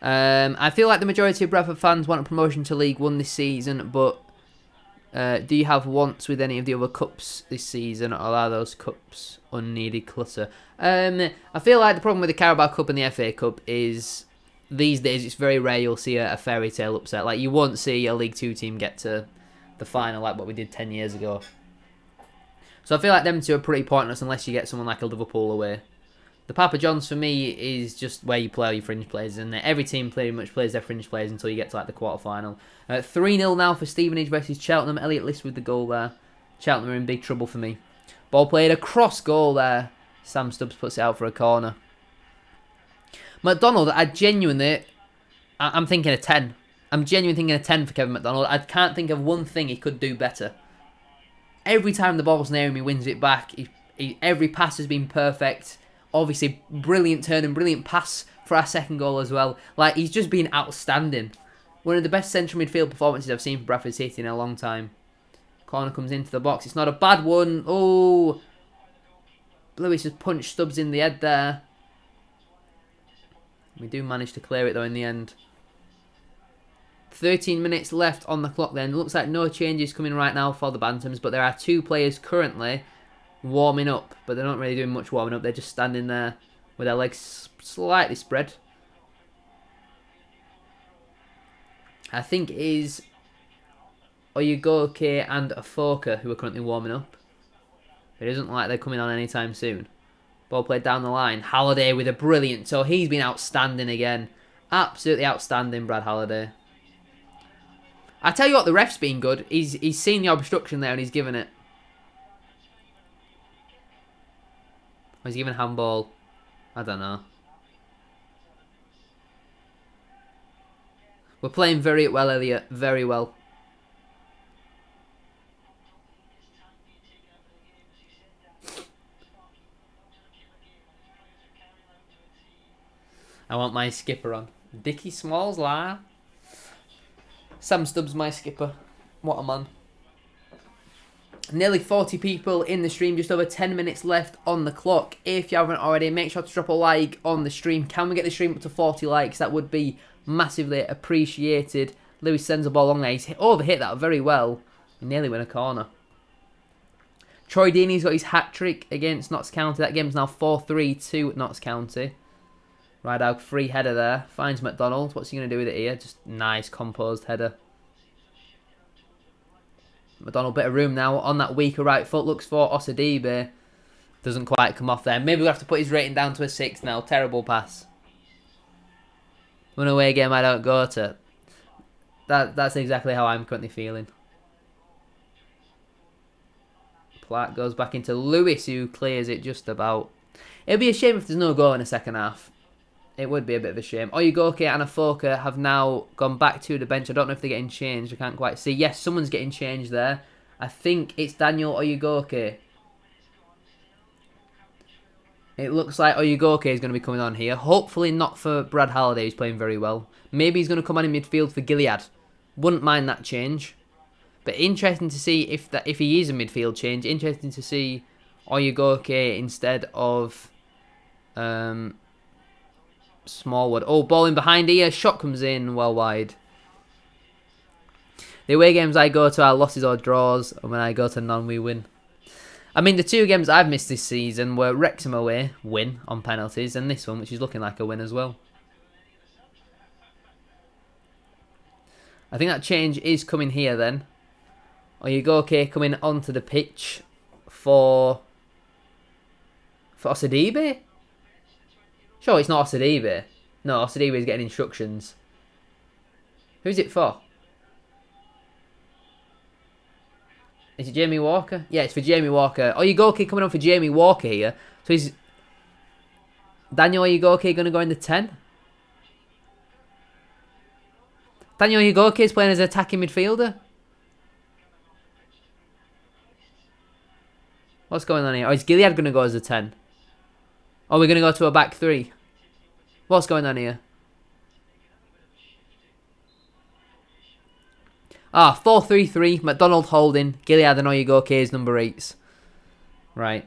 I feel like the majority of Bradford fans want a promotion to League One this season, but do you have wants with any of the other cups this season, or are those cups unneeded clutter? I feel like the problem with the Carabao Cup and the FA Cup is these days it's very rare you'll see a fairy tale upset. Like, you won't see a League 2 team get to the final like what we did 10 years ago. So I feel like them two are pretty pointless unless you get someone like a Liverpool away. The Papa John's for me is just where you play all your fringe players, and every team pretty much plays their fringe players until you get to like the quarter-final. 3-0 now for Stevenage versus Cheltenham. Elliot List with the goal there. Cheltenham are in big trouble for me. Ball played across goal there. Sam Stubbs puts it out for a corner. McDonald, I'm thinking a 10. I'm genuinely thinking a 10 for Kevin McDonald. I can't think of one thing he could do better. Every time the ball's near him, he wins it back. Every pass has been perfect. Obviously, brilliant turn and brilliant pass for our second goal as well. Like, he's just been outstanding. One of the best central midfield performances I've seen for Bradford City in a long time. Corner comes into the box. It's not a bad one. Oh, Lewis has punched Stubbs in the head there. We do manage to clear it though in the end. 13 minutes left on the clock then. Looks like no changes coming right now for the Bantams, but there are two players currently warming up, but they're not really doing much warming up. They're just standing there with their legs slightly spread. I think it is Oyugoke and Afoka who are currently warming up. It doesn't look like they're coming on anytime soon. Ball played down the line. Halliday with a brilliant toe. He's been outstanding again. Absolutely outstanding, Brad Halliday. I tell you what, the ref's been good. He's seen the obstruction there and he's given it. Or he's given handball. I don't know. We're playing very well, Elliot. Very well. I want my skipper on. Dickie Smalls, la. Sam Stubbs, my skipper. What a man. Nearly 40 people in the stream, just over 10 minutes left on the clock. If you haven't already, make sure to drop a like on the stream. Can we get the stream up to 40 likes? That would be massively appreciated. Lewis sends the ball along there. He's overhit that very well. He nearly win a corner. Troy Deeney's got his hat-trick against Notts County. That game's now 4-3 to Notts County. Rideout, free header there. Finds McDonald. What's he going to do with it here? Just nice, composed header. McDonald, bit of room now on that weaker right foot. Looks for Osidibe. Doesn't quite come off there. Maybe we'll have to put his rating down to a 6 now. Terrible pass. One away game I don't go to. That's exactly how I'm currently feeling. Platt goes back into Lewis, who clears it just about. It'd be a shame if there's no goal in the second half. It would be a bit of a shame. Oyugoke and Afoka have now gone back to the bench. I don't know if they're getting changed. I can't quite see. Yes, someone's getting changed there. I think it's Daniel Oyugoke. It looks like Oyugoke is going to be coming on here. Hopefully not for Brad Halliday, who's playing very well. Maybe he's going to come on in midfield for Gilead. Wouldn't mind that change. But interesting to see if he is a midfield change. Interesting to see Oyugoke instead of Smallwood. Oh, ball in behind here. Shot comes in well wide. The away games I go to are losses or draws, and when I go to none, we win. I mean, the two games I've missed this season were Wrexham away, win on penalties, and this one, which is looking like a win as well. I think that change is coming here then. Oyugoke coming onto the pitch for Osidibe? Sure, it's not Osidibe. No, Osidibe is getting instructions. Who's it for? Is it Jamie Walker? Yeah, it's for Jamie Walker. Oyegoke coming on for Jamie Walker here. So he's... Daniel Oyegoke going to go in the 10? Daniel Oyegoke is playing as an attacking midfielder. What's going on here? Oh, is Gilead going to go as a 10? Oh, we're going to go to a back 3. What's going on here? Ah, 4-3-3. McDonald holding. Gilead and Oyegoke is number 8s. Right.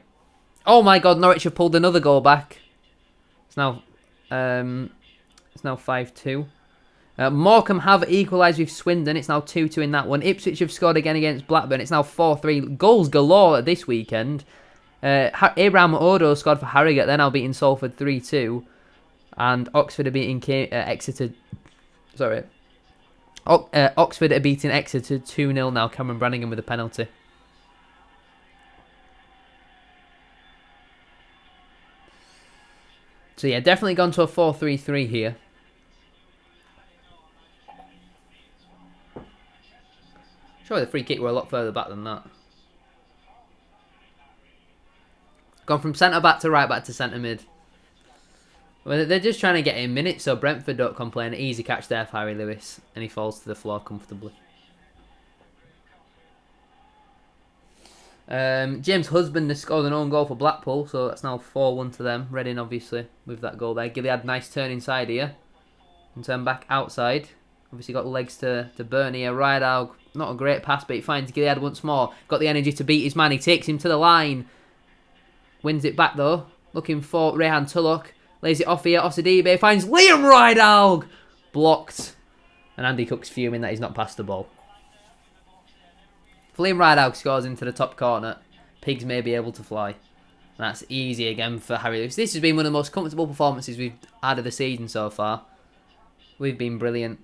Oh my God, Norwich have pulled another goal back. It's now 5-2. Morecambe have equalised with Swindon. It's now 2-2 in that one. Ipswich have scored again against Blackburn. It's now 4-3. Goals galore this weekend. Abraham Odo scored for Harrogate. They're now beating Salford 3-2. And Oxford are beating Exeter. Sorry. Oxford are beating Exeter 2-0 now. Cameron Brannigan with a penalty. So yeah, definitely gone to a 4-3-3 here. Surely the free kick were a lot further back than that. Gone from centre back to right back to centre mid. Well, they're just trying to get in minutes so Brentford don't complain. Easy catch there for Harry Lewis. And he falls to the floor comfortably. James Husband has scored an own goal for Blackpool. So that's now 4-1 to them. Reading obviously with that goal there. Gilead nice turn inside here. And turn back outside. Obviously got the legs to burn here. Rideout, not a great pass, but he finds Gilead once more. Got the energy to beat his man. He takes him to the line. Wins it back though. Looking for Rehan Tulloch. Lays it off here. Osadibe finds Liam Rideout. Blocked. And Andy Cook's fuming that he's not passed the ball. If Liam Rideout scores into the top corner, pigs may be able to fly. And that's easy again for Harry Lewis. This has been one of the most comfortable performances we've had of the season so far. We've been brilliant.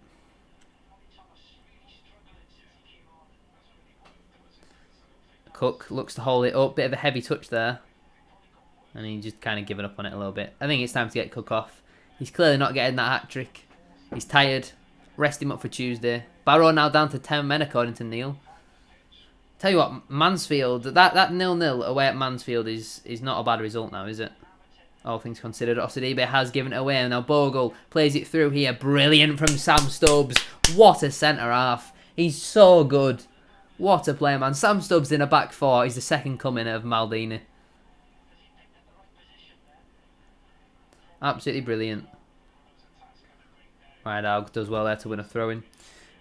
Cook looks to hold it up. Bit of a heavy touch there. And he's just kind of given up on it a little bit. I think it's time to get Cook off. He's clearly not getting that hat-trick. He's tired. Rest him up for Tuesday. Barrow now down to 10 men according to Neil. Tell you what, Mansfield, that 0-0 away at Mansfield is not a bad result now, is it? All things considered. Osadibe has given it away. And now Bogle plays it through here. Brilliant from Sam Stubbs. What a centre-half. He's so good. What a player, man. Sam Stubbs in a back 4. He's the second coming of Maldini. Absolutely brilliant. Rideout does well there to win a throw-in.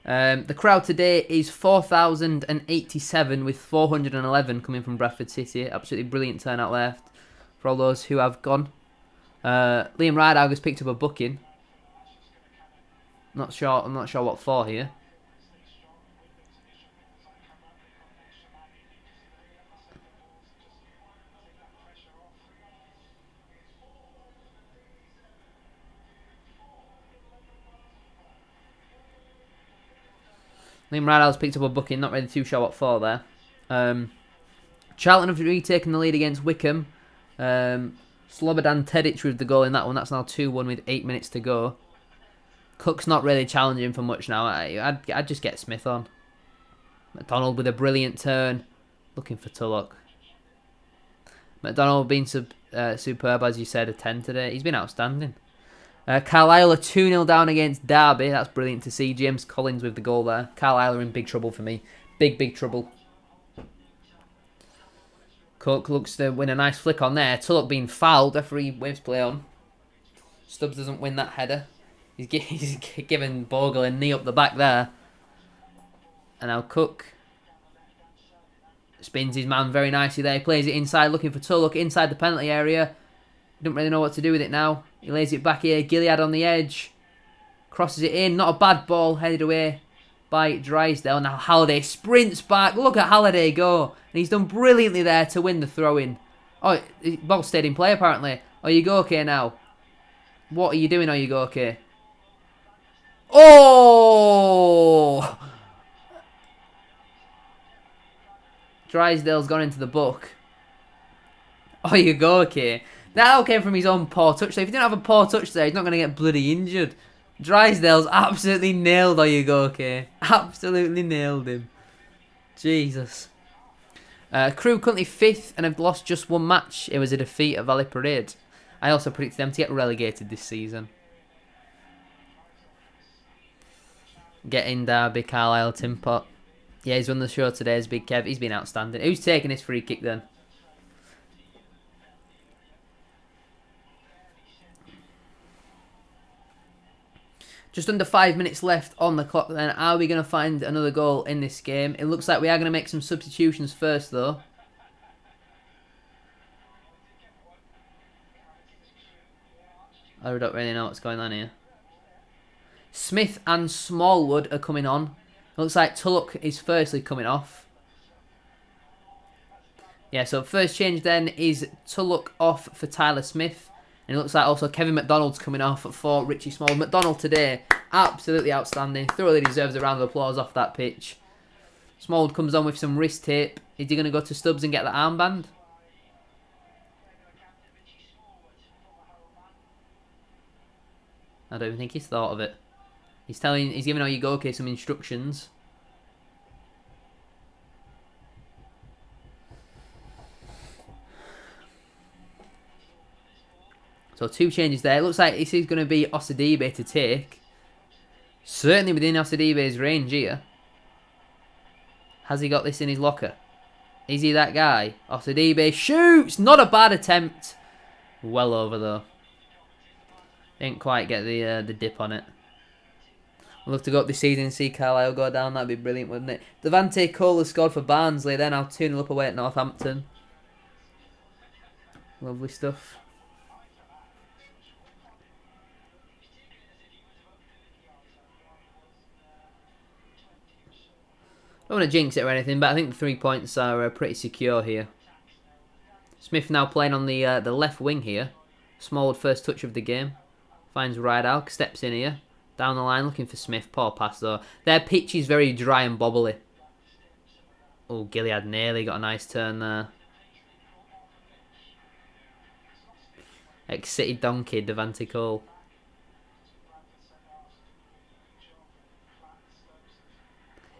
The crowd today is 4,087 with 411 coming from Bradford City. Absolutely brilliant turnout left for all those who have gone. Liam Rideout has picked up a booking. I'm not sure what for here. Liam Rideout's picked up a booking, not really too sure what for there. Charlton have retaken the lead against Wickham. Slobodan Tedic with the goal in that one. That's now 2-1 with 8 minutes to go. Cook's not really challenging for much now. I'd just get Smith on. McDonald with a brilliant turn. Looking for Tulloch. McDonald being superb, as you said, a 10 today. He's been outstanding. Carlisle are 2-0 down against Derby. That's brilliant to see. James Collins with the goal there. Carlisle are in big trouble for me. Big trouble. Cook looks to win a nice flick on there. Tulloch being fouled. Referee waves play on. Stubbs doesn't win that header. He's giving Bogle a knee up the back there. And now Cook spins his man very nicely there. He plays it inside looking for Tulloch inside the penalty area. Don't really know what to do with it now. He lays it back here. Gilead on the edge. Crosses it in. Not a bad ball. Headed away by Drysdale. Now Halliday sprints back. Look at Halliday go. And he's done brilliantly there to win the throw-in. Oh, the ball stayed in play apparently. Oyegoke now. What are you doing, Oyegoke? Oh! Drysdale's gone into the book. Oyegoke. That all came from his own poor touch. So if he didn't have a poor touch there, he's not going to get bloody injured. Drysdale's absolutely nailed Oyegoke. Absolutely nailed him. Jesus. Crew currently 5th and have lost just one match. It was a defeat at Valley Parade. I also predicted them to get relegated this season. Getting Derby, Carlisle, Tim Pot. Yeah, he's won the show today as Big Kev. He's been outstanding. Who's taking this free kick then? Just under 5 minutes left on the clock then. Are we going to find another goal in this game? It looks like we are going to make some substitutions first though. I don't really know what's going on here. Smith and Smallwood are coming on. It looks like Tulloch is firstly coming off. Yeah, so first change then is Tulloch off for Tyler Smith. And it looks like also Kevin McDonald's coming off for Richie Small. McDonald today, absolutely outstanding. Thoroughly deserves a round of applause off that pitch. Smallwood comes on with some wrist tape. Is he going to go to Stubbs and get the armband? I don't even think he's thought of it. He's giving Oyegoke some instructions. So 2 changes there. It looks like this is going to be Osadibe to take. Certainly within Osadibe's range here. Has he got this in his locker? Is he that guy? Osadibe shoots! Not a bad attempt. Well over though. Didn't quite get the dip on it. I'd love to go up this season and see Carlisle go down. That'd be brilliant, wouldn't it? Devante Cole has scored for Barnsley. They're now 2-0 up away at Northampton. Lovely stuff. I don't want to jinx it or anything, but I think the 3 points are pretty secure here. Smith now playing on the left wing here. Smallwood first touch of the game. Finds Rideout, steps in here. Down the line looking for Smith. Poor pass though. Their pitch is very dry and bobbly. Oh, Gilead nearly got a nice turn there. Ex-City donkey, Devante Cole.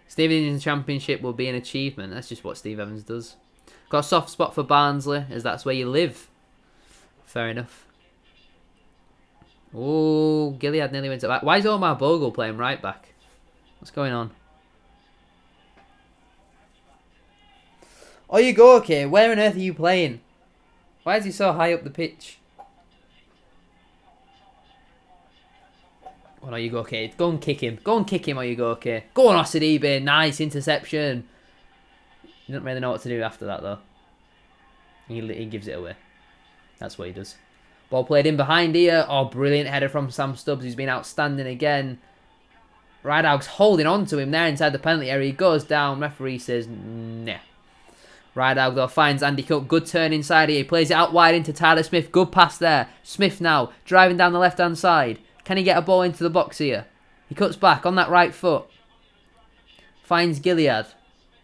Steve Evans in the Championship will be an achievement. That's just what Steve Evans does. Got a soft spot for Barnsley, as that's where you live. Fair enough. Oh, Gilead nearly went to back. Why is Omar Bogle playing right back? What's going on? Oyegoke, where on earth are you playing? Why is he so high up the pitch? Oh, Oyegoke, go and kick him. Go and kick him, Oyegoke. Go on, Osadibe. Nice interception. You don't really know what to do after that, though. He gives it away. That's what he does. Ball played in behind here. Oh, brilliant header from Sam Stubbs. He's been outstanding again. Rideout's holding on to him there inside the penalty area. He goes down. Referee says, nah. Rideout, though, finds Andy Cook. Good turn inside here. He plays it out wide into Tyler Smith. Good pass there. Smith now driving down the left-hand side. Can he get a ball into the box here? He cuts back on that right foot. Finds Gilead.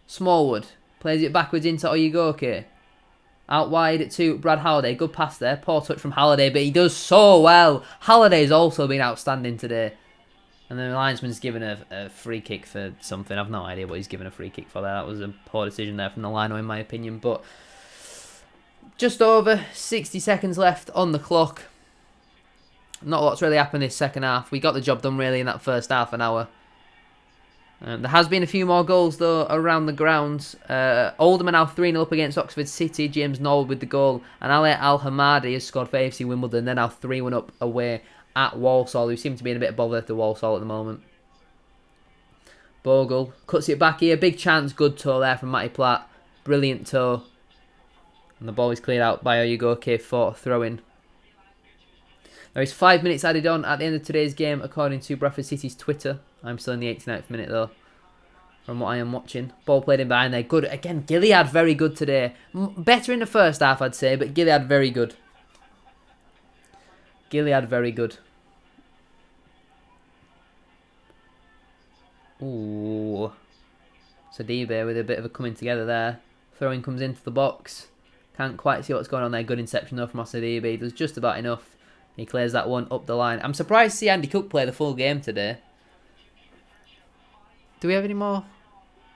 Smallwood. Plays it backwards into Oyegoke. Out wide to Brad Halliday. Good pass there. Poor touch from Halliday, but he does so well. Halliday's also been outstanding today. And the linesman's given a free kick for something. I've no idea what he's given a free kick for there. That was a poor decision there from the lino, in my opinion. But just over 60 seconds left on the clock. Not a lot's really happened this second half. We got the job done really in that first half an hour. There has been a few more goals though around the grounds. Oldham are now 3-0 up against Oxford City. James Norwood with the goal. And Ali Al-Hamadi has scored for AFC Wimbledon. They're now 3-1 up away at Walsall, who seem to be in a bit of bother to Walsall at the moment. Bogle cuts it back here. Big chance. Good toe there from Matty Platt. Brilliant toe. And the ball is cleared out by Oyegoke for throw-in. There is 5 minutes added on at the end of today's game, according to Bradford City's Twitter. I'm still in the 89th minute, though, from what I am watching. Ball played in behind there. Good. Again, Gilead very good today. Better in the first half, I'd say, but Gilead very good. Gilead very good. Ooh. Sadibe with a bit of a coming together there. Throwing comes into the box. Can't quite see what's going on there. Good inception, though, from Sadibe. He does just about enough. He clears that one up the line. I'm surprised to see Andy Cook play the full game today. Do we have any more?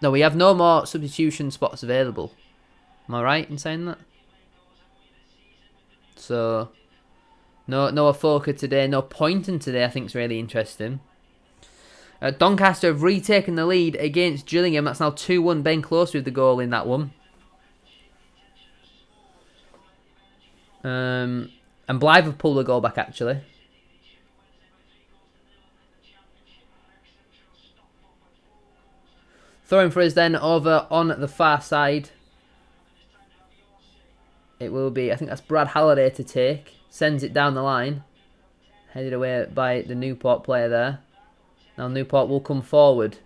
No, we have no more substitution spots available. Am I right in saying that? So, no Afoka today, no Poynton today, I think is really interesting. Doncaster have retaken the lead against Gillingham. That's now 2-1. Ben Close with the goal in that one. And Blythe have pulled the goal back, actually. Throwing for us then over on the far side. It will be, I think that's Brad Halliday to take. Sends it down the line. Headed away by the Newport player there. Now Newport will come forward.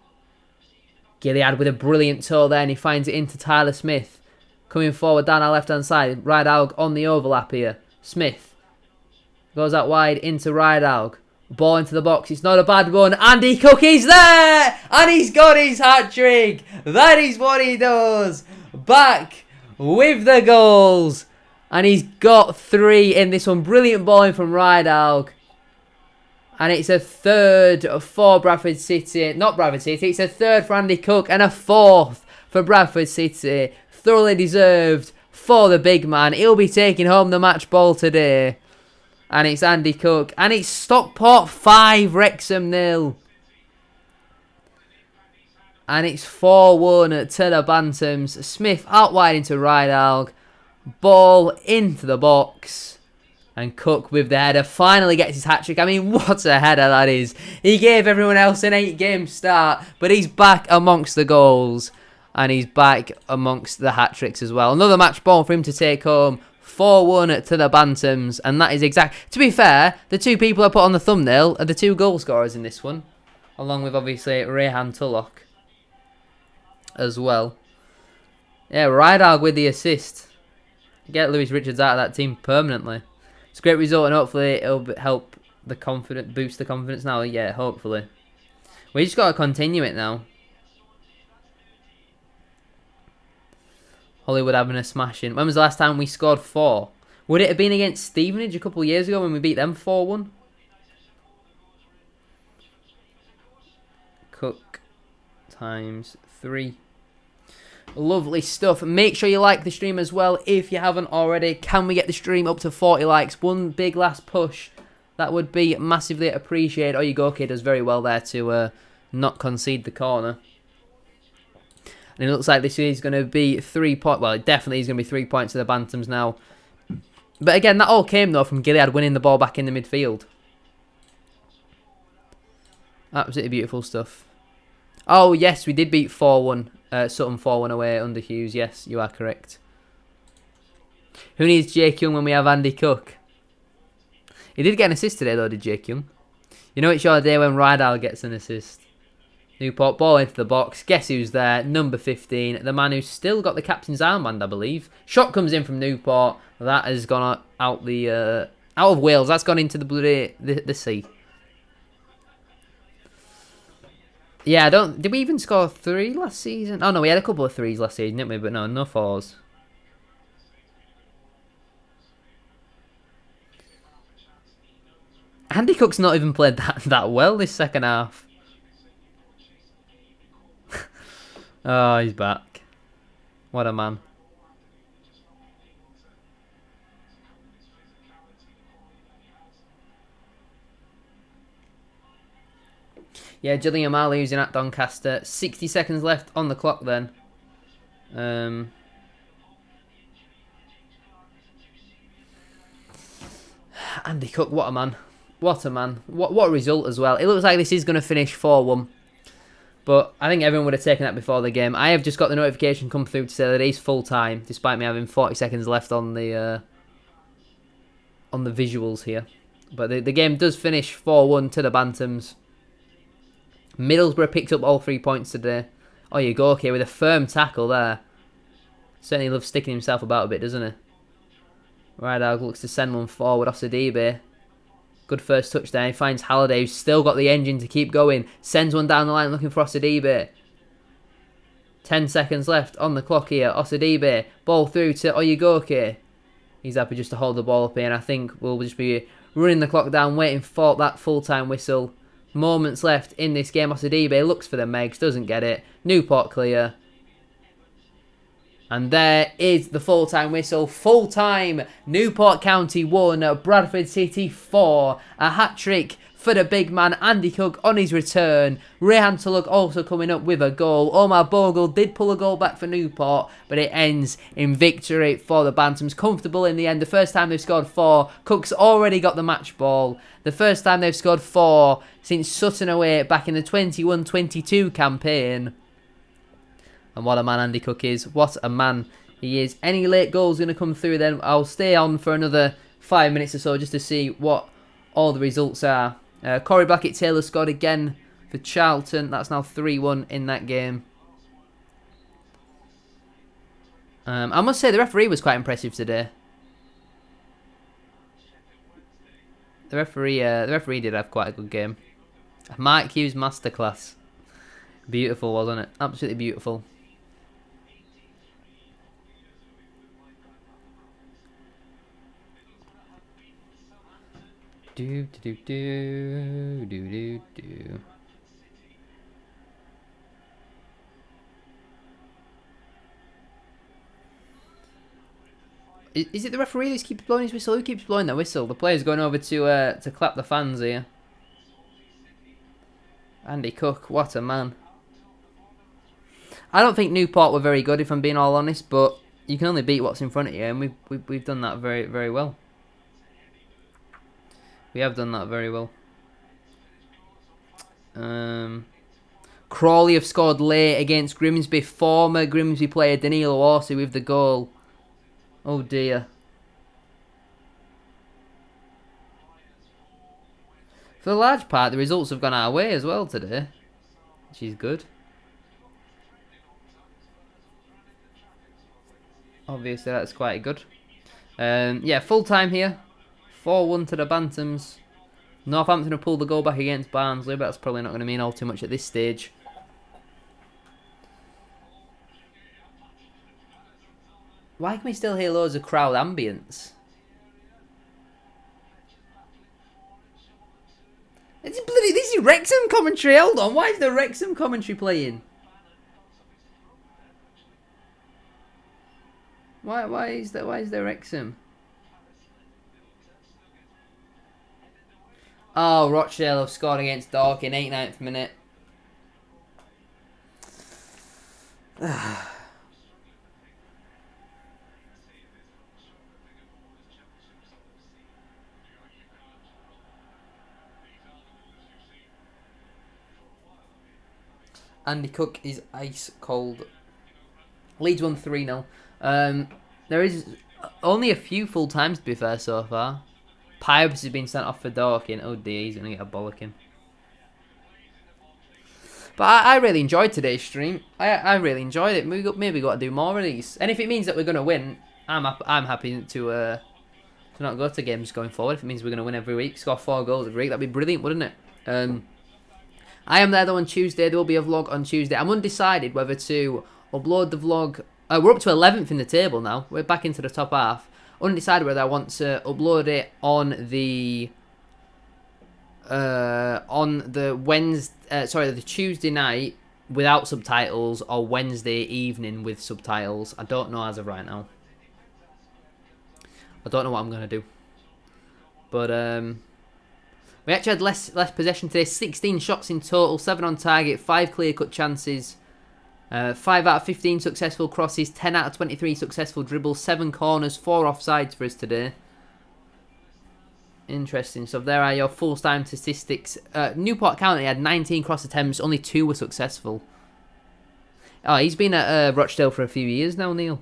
Gilead with a brilliant toe there, and he finds it into Tyler Smith. Coming forward down our left-hand side. Ridealg on the overlap here. Smith goes out wide into Ridealg. Ball into the box. It's not a bad one. Andy Cook is there! And he's got his hat-trick. That is what he does. Back with the goals. And he's got 3 in this one. Brilliant ball in from Ridealg. And it's a third for Bradford City. Not Bradford City. It's a third for Andy Cook. And a 4th for Bradford City. Thoroughly deserved for the big man. He'll be taking home the match ball today. And it's Andy Cook. And it's Stockport 5, Wrexham 0. And it's 4-1 to the Bantams. Smith out wide into Ridealg. Ball into the box. And Cook with the header finally gets his hat-trick. I mean, what a header that is. He gave everyone else an 8-game start. But he's back amongst the goals. And he's back amongst the hat-tricks as well. Another match ball for him to take home. 4-1 to the Bantams. And that is exact. To be fair, the 2 people I put on the thumbnail are the 2 goal scorers in this one. Along with, obviously, Rayhan Tulloch as well. Yeah, Ridealg with the assist. Get Lewis Richards out of that team permanently. It's a great result, and hopefully it'll help the confidence, boost the confidence now. Yeah, hopefully. We just got to continue it now. Hollywood having a smashing. When was the last time we scored 4? Would it have been against Stevenage a couple of years ago when we beat them 4-1? Cook times 3. Lovely stuff. Make sure you like the stream as well if you haven't already. Can we get the stream up to 40 likes? One big last push. That would be massively appreciated. Oh, you go, kid, does very well there to not concede the corner. And it looks like this is going to be 3 points. Well, it definitely is going to be 3 points to the Bantams now. But again, that all came, though, from Gilead winning the ball back in the midfield. Absolutely beautiful stuff. Oh, yes, we did beat 4-1. Sutton 4-1 away under Hughes. Yes, you are correct. Who needs Jake Young when we have Andy Cook? He did get an assist today, though, did Jake Young? You know it's your day when Ridealg gets an assist. Newport ball into the box. Guess who's there? Number 15. The man who's still got the captain's armband, I believe. Shot comes in from Newport. That has gone out of Wales. That's gone into the sea. Yeah, did we even score 3 last season? Oh no, we had a couple of 3s last season, didn't we? But no 4s. Andy Cook's not even played that well this second half. Oh, he's back. What a man. Yeah, Gillingham are losing at Doncaster. 60 seconds left on the clock then. Andy Cook, what a man. What a man. What a result as well. It looks like this is going to finish 4-1. But I think everyone would have taken that before the game. I have just got the notification come through to say that it is full time, despite me having 40 seconds left on the visuals here. But the game does finish 4-1 to the Bantams. Middlesbrough picked up all 3 points today. Oh, you go, okay, with a firm tackle there. Certainly loves sticking himself about a bit, doesn't he? Ridealg looks to send one forward. Osadibe. Good first touch there. He finds Halliday, who's still got the engine to keep going. Sends one down the line looking for Osadibe. 10 seconds left on the clock here. Osadibe. Ball through to Oyegoke. He's happy just to hold the ball up here. And I think we'll just be running the clock down, waiting for that full-time whistle. Moments left in this game. Osadibe looks for the Megs. Doesn't get it. Newport clear. And there is the full-time whistle. Full-time, Newport County 1, Bradford City 4. A hat-trick for the big man, Andy Cook, on his return. Rehan Tulloch also coming up with a goal. Omar Bogle did pull a goal back for Newport, but it ends in victory for the Bantams. Comfortable in the end. The first time they've scored 4. Cook's already got the match ball. The first time they've scored 4 since Sutton away back in the 21-22 campaign. And what a man Andy Cook is. What a man he is. Any late goals going to come through then? I'll stay on for another 5 minutes or so just to see what all the results are. Corey Blackett-Taylor scored again for Charlton. That's now 3-1 in that game. I must say the referee was quite impressive today. The referee did have quite a good game. Mike Hughes masterclass. Beautiful, wasn't it? Absolutely beautiful. Do do do do do do. Is it the referee that keeps blowing his whistle? Who keeps blowing that whistle? The player's going over to clap the fans here. Andy Cook, what a man. I don't think Newport were very good, if I'm being all honest, but you can only beat what's in front of you, and we've done that very, very well. We have done that very well. Crawley have scored late against Grimsby. Former Grimsby player Danilo Orsi with the goal. Oh dear. For the large part, the results have gone our way as well today, which is good. Obviously, that's quite good. Yeah, full time here. 4-1 to the Bantams. Northampton have pulled the goal back against Barnsley, but that's probably not going to mean all too much at this stage. Why can we still hear loads of crowd ambience? This is Wrexham commentary. Hold on, why is the Wrexham commentary playing? Why is there Wrexham? Oh, Rochdale have scored against Dorking, 89th minute. Andy Cook is ice cold. Leeds won 3-0. There is only a few full times, to be fair, so far. Pipes has been sent off for Dorking. Oh dear, he's going to get a bollocking. But I really enjoyed today's stream. I really enjoyed it. Maybe got to do more of these. And if it means that we're going to win, I'm happy to not go to games going forward. If it means we're going to win every week, score 4 goals every week, that'd be brilliant, wouldn't it? I am there though on Tuesday. There will be a vlog on Tuesday. I'm undecided whether to upload the vlog. We're up to 11th in the table now. We're back into the top half. Undecided whether I want to upload it on the the Tuesday night without subtitles or Wednesday evening with subtitles. I don't know as of right now. I don't know what I'm gonna do. But we actually had less possession today. 16 shots in total, 7 on target, 5 clear-cut chances, 5 out of 15 successful crosses, 10 out of 23 successful dribbles, 7 corners, 4 offsides for us today. Interesting. So there are your full-time statistics. Newport County had 19 cross attempts, only 2 were successful. Oh, he's been at Rochdale for a few years now, Neil.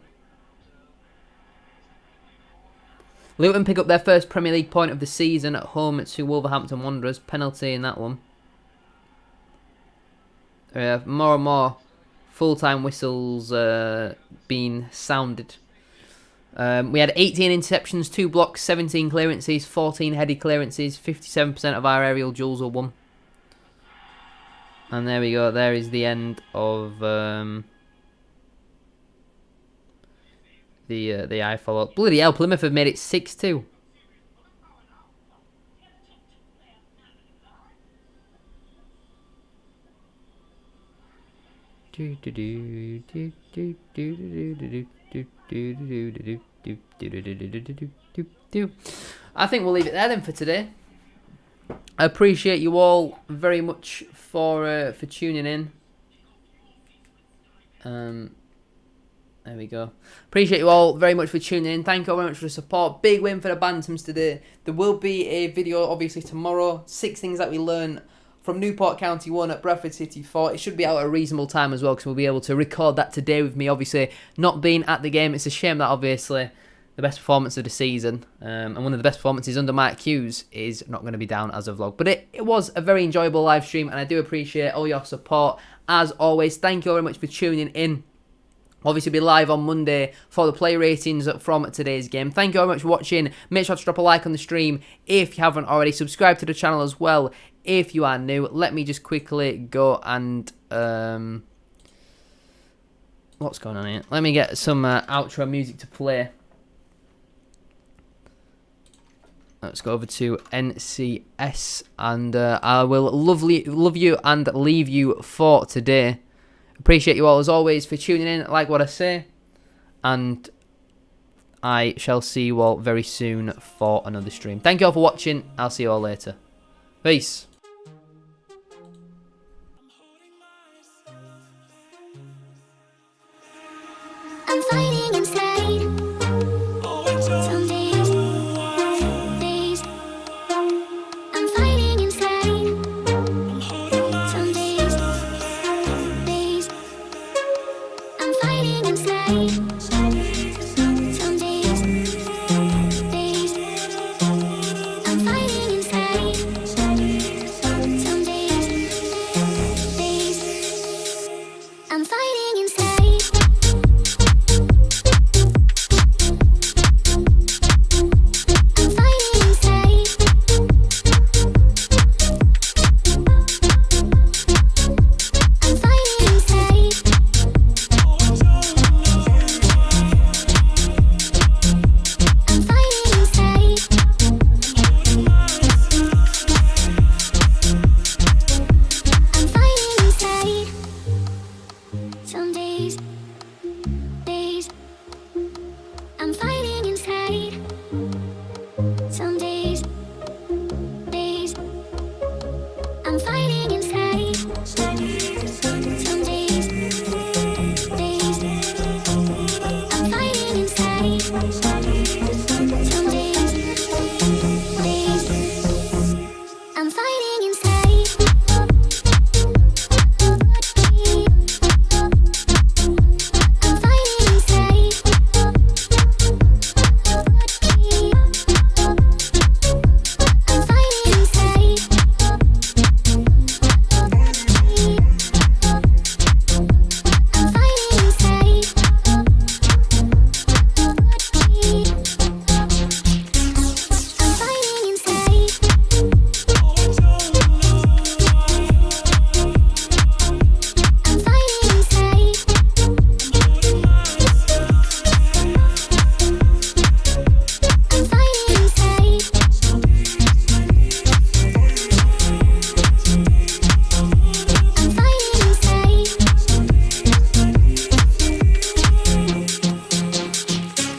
Luton pick up their first Premier League point of the season at home to Wolverhampton Wanderers. Penalty in that one. More and more full-time whistles being sounded. We had 18 interceptions, 2 blocks, 17 clearances, 14 headed clearances, 57% of our aerial duels were won. And there we go. There is the end of the eye follow. Bloody hell, Plymouth have made it 6-2. I think we'll leave it there then for today. I appreciate you all very much for tuning in. There we go. Appreciate you all very much for tuning in. Thank you all very much for the support. Big win for the Bantams today. There will be a video obviously tomorrow. 6 things that we learn from Newport County 1 at Bradford City 4. It should be out at a reasonable time as well, because we'll be able to record that today with me obviously not being at the game. It's a shame that obviously the best performance of the season and one of the best performances under Mike Hughes is not going to be down as a vlog. But it was a very enjoyable live stream, and I do appreciate all your support as always. Thank you all very much for tuning in. Obviously be live on Monday for the play ratings from today's game. Thank you very much for watching. Make sure to drop a like on the stream if you haven't already. Subscribe to the channel as well if you are new. Let me just quickly go and what's going on here? Let me get some outro music to play. Let's go over to NCS, and I will love you and leave you for today. Appreciate you all as always for tuning in, like what I say, and I shall see you all very soon for another stream. Thank you all for watching. I'll see you all later. Peace.